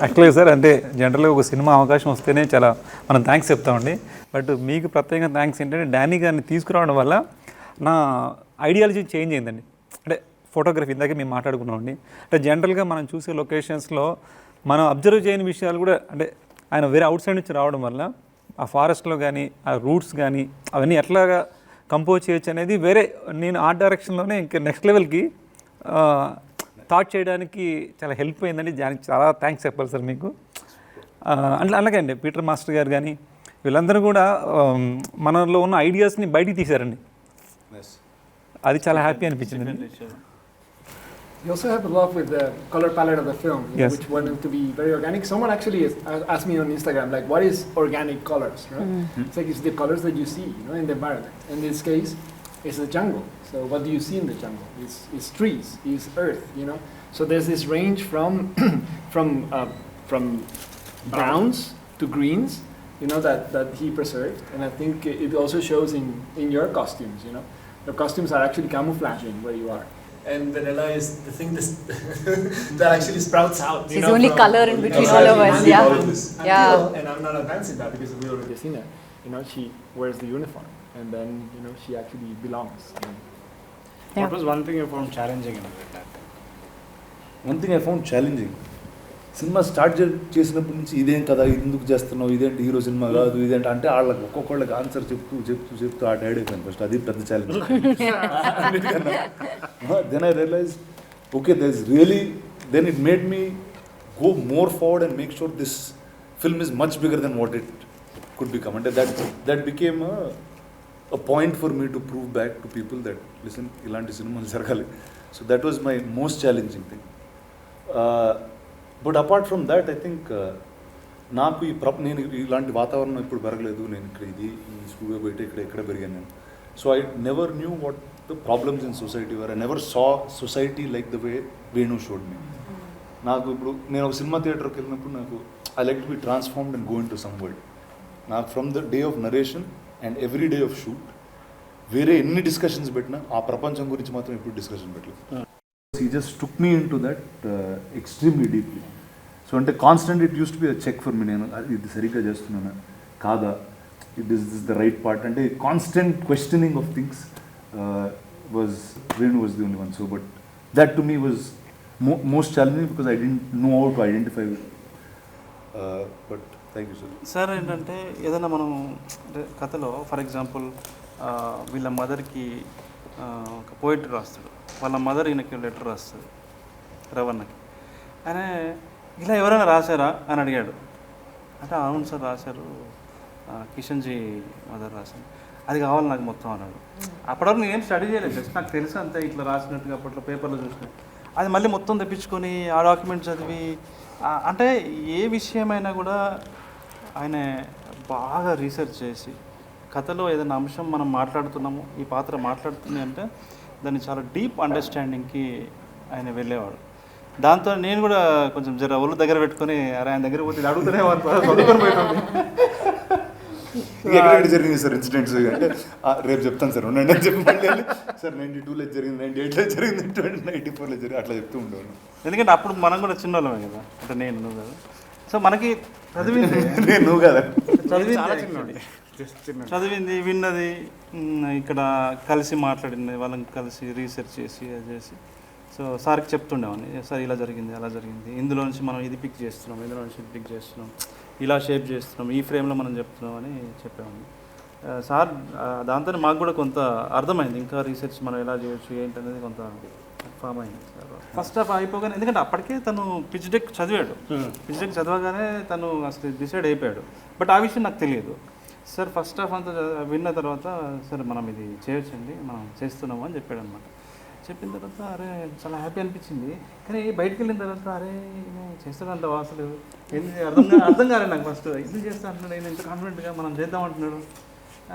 యాక్చువల్గా సార్ అంటే జనరల్గా ఒక సినిమా అవకాశం వస్తేనే చాలా మనం థ్యాంక్స్ చెప్తామండి. బట్ మీకు ప్రత్యేకంగా థ్యాంక్స్ ఏంటంటే డానీ గారిని తీసుకురావడం వల్ల నా ఐడియాలజీ చేంజ్ అయిందండి. అంటే ఫోటోగ్రఫీ ఇందాకే మేము మాట్లాడుకున్నామండి. అంటే జనరల్గా మనం చూసే లొకేషన్స్లో మనం అబ్జర్వ్ చేయని విషయాలు కూడా అంటే ఆయన వేరే అవుట్ సైడ్ నుంచి రావడం వల్ల ఆ ఫారెస్ట్లో కానీ ఆ రూట్స్ కానీ అవన్నీ ఎట్లాగా కంపోజ్ చేయొచ్చు అనేది వేరే నేను ఆర్ట్ డైరెక్షన్లోనే ఇంకా నెక్స్ట్ లెవెల్కి థాట్ చేయడానికి చాలా హెల్ప్ అయిందండి. దానికి చాలా థ్యాంక్స్ చెప్పాలి సార్ మీకు. అలాగే అండి పీటర్ మాస్టర్ గారు కానీ వీళ్ళందరూ కూడా మనలో ఉన్న ఐడియాస్ని బయటికి తీశారండి. అది చాలా హ్యాపీ అనిపించింది. You also have a love with the color palette of the film, Yes. which wanted to be very organic. Someone actually asked me on Instagram, like, what is organic colors? Right? It's like it's the colors that you see, in the environment. In this case, it's the jungle. So what do you see in the jungle? It's trees, it's earth, So there's this range from from browns to greens, that he preserved, and I think it also shows in your costumes. Your costumes are actually camouflaging where you are. And vanilla is the thing that actually sprouts out. It's only color in between all of us, yeah. Yeah. And I'm not advanced in that because we already seen her. She wears the uniform, and then she actually belongs. What was one thing you found challenging in that? One thing I found challenging, cinema start చేసినప్పటి నుంచి ఇదేం కదా, ఇది ఎందుకు చేస్తున్నావు, ఇదేంటి hero cinema కాదు, ఇదేంటి అంటే వాళ్ళకి ఒక్కొక్కళ్ళకి ఆన్సర్ చెప్తూ ఆ టైడ్ అయిపోయింది ఫస్ట్. అది పెద్ద challenge. Then I realise okay then it made me go more forward and make sure this film is much bigger than what it could become. అంటే that became a point for me to prove back to people that listen, ilanti cinemalu jaragali. So that was my most challenging thing. But apart from that, I think నాకు నేను ఇలాంటి వాతావరణం ఇప్పుడు పెరగలేదు. నేను ఇక్కడ ఈ స్టూడియో బయట ఇక్కడ పెరిగాను నేను. So I never knew what the problems in society were. I never saw society like the way Venu showed me. నాకు ఇప్పుడు నేను ఒక సినిమా థియేటర్కి వెళ్ళినప్పుడు నాకు I like to be transformed and go into some world. నాకు from the day of narration and every day of shoot వేరే ఎన్ని డిస్కషన్స్ పెట్టినా ఆ ప్రపంచం గురించి మాత్రం ఎప్పుడు డిస్కషన్ పెట్టలేదు. He just took me in to that extremely deeply. So అంటే constant it used to be a check for me. నేను ఇది సరిగ్గా చేస్తున్నానా కాదా, it is the right part అంటే constant questioning of things Venu was the only one. So but that to me was most challenging because I didn't know how to identify with. But thank you sir. Sir ఏంటంటే ఏదైనా మనం అంటే కథలో for example వీళ్ళ మదర్కి ఒక poetry రాస్తాడు, వాళ్ళ మదర్ ఈయనకి లెటర్ రాస్తుంది రవణకి. ఆయన ఇలా ఎవరైనా రాశారా అని అడిగాడు. అంటే అవును సార్ రాశారు, కిషన్జీ మదర్ రాశారు. అది కావాలి నాకు మొత్తం అన్నాడు. అప్పటివరకు నేనేం స్టడీ చేయలేదు, జస్ట్ నాకు తెలుసు అంతే, ఇట్లా రాసినట్టుగా అప్పట్లో పేపర్లో చూసిన. అది మళ్ళీ మొత్తం తెప్పించుకొని ఆ డాక్యుమెంట్ చదివి అంటే ఏ విషయమైనా కూడా ఆయన బాగా రీసెర్చ్ చేసి కథలో ఏదైనా అంశం మనం మాట్లాడుతున్నాము, ఈ పాత్ర మాట్లాడుతుంది అంటే దాన్ని చాలా డీప్ అండర్స్టాండింగ్కి ఆయన వెళ్ళేవాడు. దాంతో నేను కూడా కొంచెం జర ఒళ్ళు దగ్గర పెట్టుకొని అరే ఆయన దగ్గర పోతే అడుగుతూనే చదువుకొని పోయినాను. ఎక్కడ జరిగింది సార్ ఇన్సిడెంట్స్ అంటే రేపు చెప్తాను సార్ ఉండండి అని చెప్పి సార్ 92లో జరిగింది, 98లో జరిగింది, 94లో జరిగింది అట్లా చెప్తూ ఉండేవాళ్ళు. ఎందుకంటే అప్పుడు మనం కూడా చిన్నోళ్ళమే కదా, అంటే నేను నువ్వు కదా, సో మనకి చదివింది నేను నువ్వు కదా చదివింది విన్నది ఇక్కడ కలిసి మాట్లాడింది, వాళ్ళని కలిసి రీసెర్చ్ చేసి అది చేసి సో సార్కి చెప్తుండేవాడిని, సార్ ఇలా జరిగింది అలా జరిగింది, ఇందులో నుంచి మనం ఇది పిక్ చేస్తున్నాం, ఇందులో నుంచి ఇది పిక్ చేస్తున్నాం, ఇలా షేప్ చేస్తున్నాం, ఈ ఫ్రేమ్లో మనం చెప్తున్నాం అని చెప్పేవాడిని. సార్ దాంతో మాకు కూడా కొంత అర్థమైంది, ఇంకా రీసెర్చ్ మనం ఎలా చేయొచ్చు ఏంటనేది కొంత ఫామ్ అయింది సార్. ఫస్ట్ హాఫ్ అయిపోగానే, ఎందుకంటే అప్పటికే తను పిచ్ డెక్ చదివాడు, పిచ్ డెక్ చదవగానే తను అసలు డిసైడ్ అయిపోయాడు. బట్ ఆ విషయం నాకు తెలియదు. సార్ ఫస్ట్ హాఫ్ అంతా విన్న తర్వాత సార్ మనం ఇది చేయొచ్చండి, మనం చేస్తున్నాము అని చెప్పాడు అనమాట. చెప్పిన తర్వాత అరే చాలా హ్యాపీ అనిపించింది. కానీ బయటకు వెళ్ళిన తర్వాత అరే చేస్తాడంటావా అసలు ఏంది అర్థం కాలేదు నాకు. ఫస్ట్ ఇది చేస్తా అంటున్నాడు, నేను ఇంత కాన్ఫిడెంట్గా మనం చేద్దాం అంటున్నాడు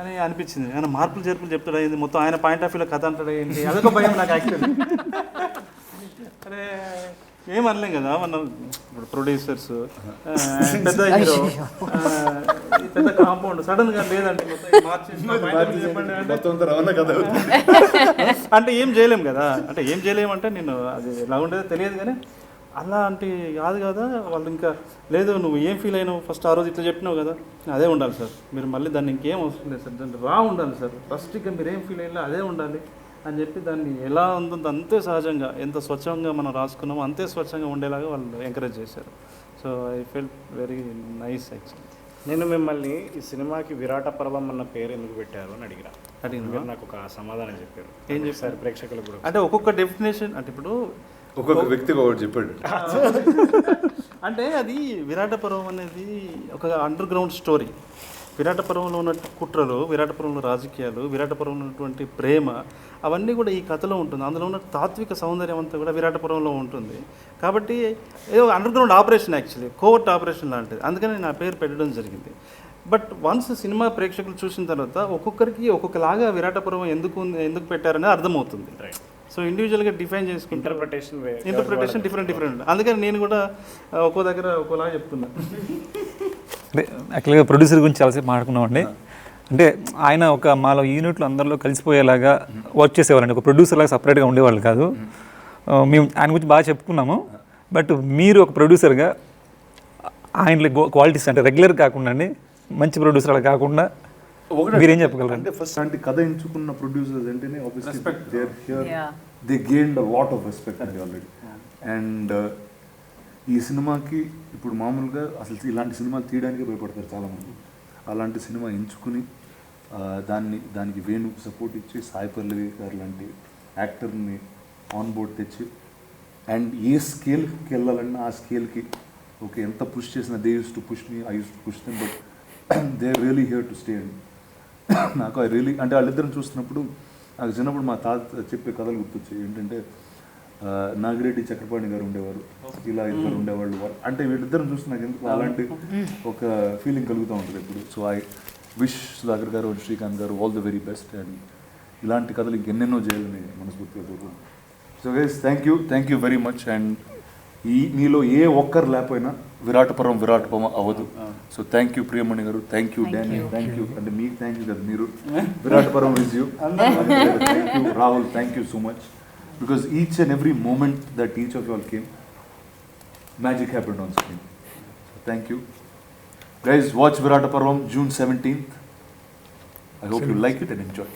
అని అనిపించింది. ఆయన మార్పులు చేర్పులు చెప్తాడు, అయింది మొత్తం ఆయన పాయింట్ ఆఫ్ వ్యూలో కథ అంటాడు ఏంటి, అదొక భయం నాకు యాక్చువల్లీ. అరే ఏం అనలేం కదా మనం, ఇప్పుడు ప్రొడ్యూసర్స్ పెద్ద హీరో పెద్ద కాంపౌండ్ సడన్గా లేదంటే అంటే ఏం చేయలేం కదా, అంటే ఏం చేయలేమంటే నేను అది ఎలా ఉండేదో తెలియదు కానీ అలా అంటే కాదు కదా. వాళ్ళు ఇంకా లేదు నువ్వు ఏం ఫీల్ అయినావు ఫస్ట్ ఆ రోజు ఇట్లా చెప్పినావు కదా, అదే ఉండాలి సార్, మీరు మళ్ళీ దాన్ని ఇంకేం అవసరం లేదు సార్, దాన్ని ఉండాలి సార్, ఫస్ట్ ఇక మీరు ఏం ఫీల్ అయ్యిందో అదే ఉండాలి అని చెప్పి దాన్ని ఎలా ఉంటుందో అంతే సహజంగా ఎంత స్వచ్ఛంగా మనం రాసుకున్నామో అంతే స్వచ్ఛంగా ఉండేలాగా వాళ్ళు ఎంకరేజ్ చేశారు. So I felt very nice actually. నేను మిమ్మల్ని ఈ సినిమాకి విరాట పర్వం అన్న పేరు ఎందుకు పెట్టారు అని అడిగిన నాకు ఒక సమాధానం చెప్పారు. ఏం చెప్పారు ప్రేక్షకులకు కూడా? అంటే ఒక్కొక్క డెఫినేషన్, అంటే ఇప్పుడు ఒక్కొక్క వ్యక్తికి ఒకటి చెప్పాడు. అంటే అది విరాట పర్వం అనేది ఒక అండర్ గ్రౌండ్ స్టోరీ. విరాట పర్వంలో ఉన్న కుట్రలు, విరాట పర్వంలో రాజకీయాలు, విరాట పర్వంలో ఉన్నటువంటి ప్రేమ అవన్నీ కూడా ఈ కథలో ఉంటుంది. అందులో ఉన్న తాత్విక సౌందర్యం అంతా కూడా విరాట పర్వంలో ఉంటుంది. కాబట్టి ఏదో under ground operation, actually covert operation లాంటిది, అందుకని నా పేరు పెట్టడం జరిగింది. బట్ వన్స్ సినిమా ప్రేక్షకులు చూసిన తర్వాత ఒక్కొక్కరికి ఒక్కొక్కలాగా విరాట పర్వం ఎందుకు పెట్టారనేది అర్థమవుతుంది. సో ఇండివిజువల్గా డిఫైన్ చేసుకుంటే ఇంటర్ప్రిటేషన్ డిఫరెంట్. అందుకని నేను కూడా ఒక్కో దగ్గర ఒక్కోలాగా చెప్తున్నాను. అంటే యాక్చువల్గా ప్రొడ్యూసర్ గురించి చాలాసేపు మాట్లాడుకున్నామండి. అంటే ఆయన ఒక మాలో యూనిట్లు అందరిలో కలిసిపోయేలాగా వర్క్ చేసేవారండి. ఒక ప్రొడ్యూసర్ లాగా సపరేట్గా ఉండేవాళ్ళు కాదు. మేము ఆయన గురించి బాగా చెప్పుకున్నాము. బట్ మీరు ఒక ప్రొడ్యూసర్గా ఆయన క్వాలిటీస్ అంటే రెగ్యులర్ కాకుండా అండి, మంచి ప్రొడ్యూసర్ అలా కాకుండా మీరేం చెప్పగలరు? అంటే ఫస్ట్ అంటే కథ ఎంచుకున్న ప్రొడ్యూసర్స్ అంటేనే they gained a lot of respect అండి ఆల్రెడీ. అండ్ ఈ సినిమాకి ఇప్పుడు మామూలుగా అసలు ఇలాంటి సినిమాలు తీయడానికి భయపడతారు చాలామంది. అలాంటి సినిమా ఎంచుకుని దానికి వేణు సపోర్ట్ ఇచ్చి సాయి పల్లవి గారు లాంటి యాక్టర్ని ఆన్ బోర్డ్ తెచ్చి అండ్ ఏ స్కేల్కి వెళ్ళాలన్నా ఆ స్కేల్కి ఓకే ఎంత పుష్ చేసినా they use to push me, I use to push them, but they are really here to stay అండి. నాకు ఐ రియలీ అంటే వాళ్ళిద్దరిని చూస్తున్నప్పుడు నాకు చిన్నప్పుడు మా తాత చెప్పే కథలు గుర్తొచ్చాయి. ఏంటంటే నాగిరెడ్డి చక్రపాణి గారు ఉండేవారు, ఇలా ఇద్దరు ఉండేవాళ్ళు. అంటే వీళ్ళిద్దరిని చూస్తే నాకు ఎందుకు అలాంటి ఒక ఫీలింగ్ కలుగుతూ ఉంటుంది ఇప్పుడు. సో ఐ విష్ సుధాకర్ గారు, శ్రీకాంత్ గారు all the very best. And ఇలాంటి కథలు ఇంకెన్నెన్నో చేయాలని మనస్ఫూర్తిగా కోరుకుంటున్నాను. So guys thank you very much. And మీలో ఏ ఒక్కరు లేకపోయినా విరాటపర్వం అవ్వదు. సో థ్యాంక్ యూ ప్రియమణి గారు, thank you Danny, thank you అంటే మీకు థ్యాంక్ యూ కదా, మీరు Virataparvam is you. Thank you Rahul, thank you so much. Because each and every moment that each of you all came, magic happened on screen. So thank you. Guys, watch Virataparvam June 17th. I hope you like it and enjoy.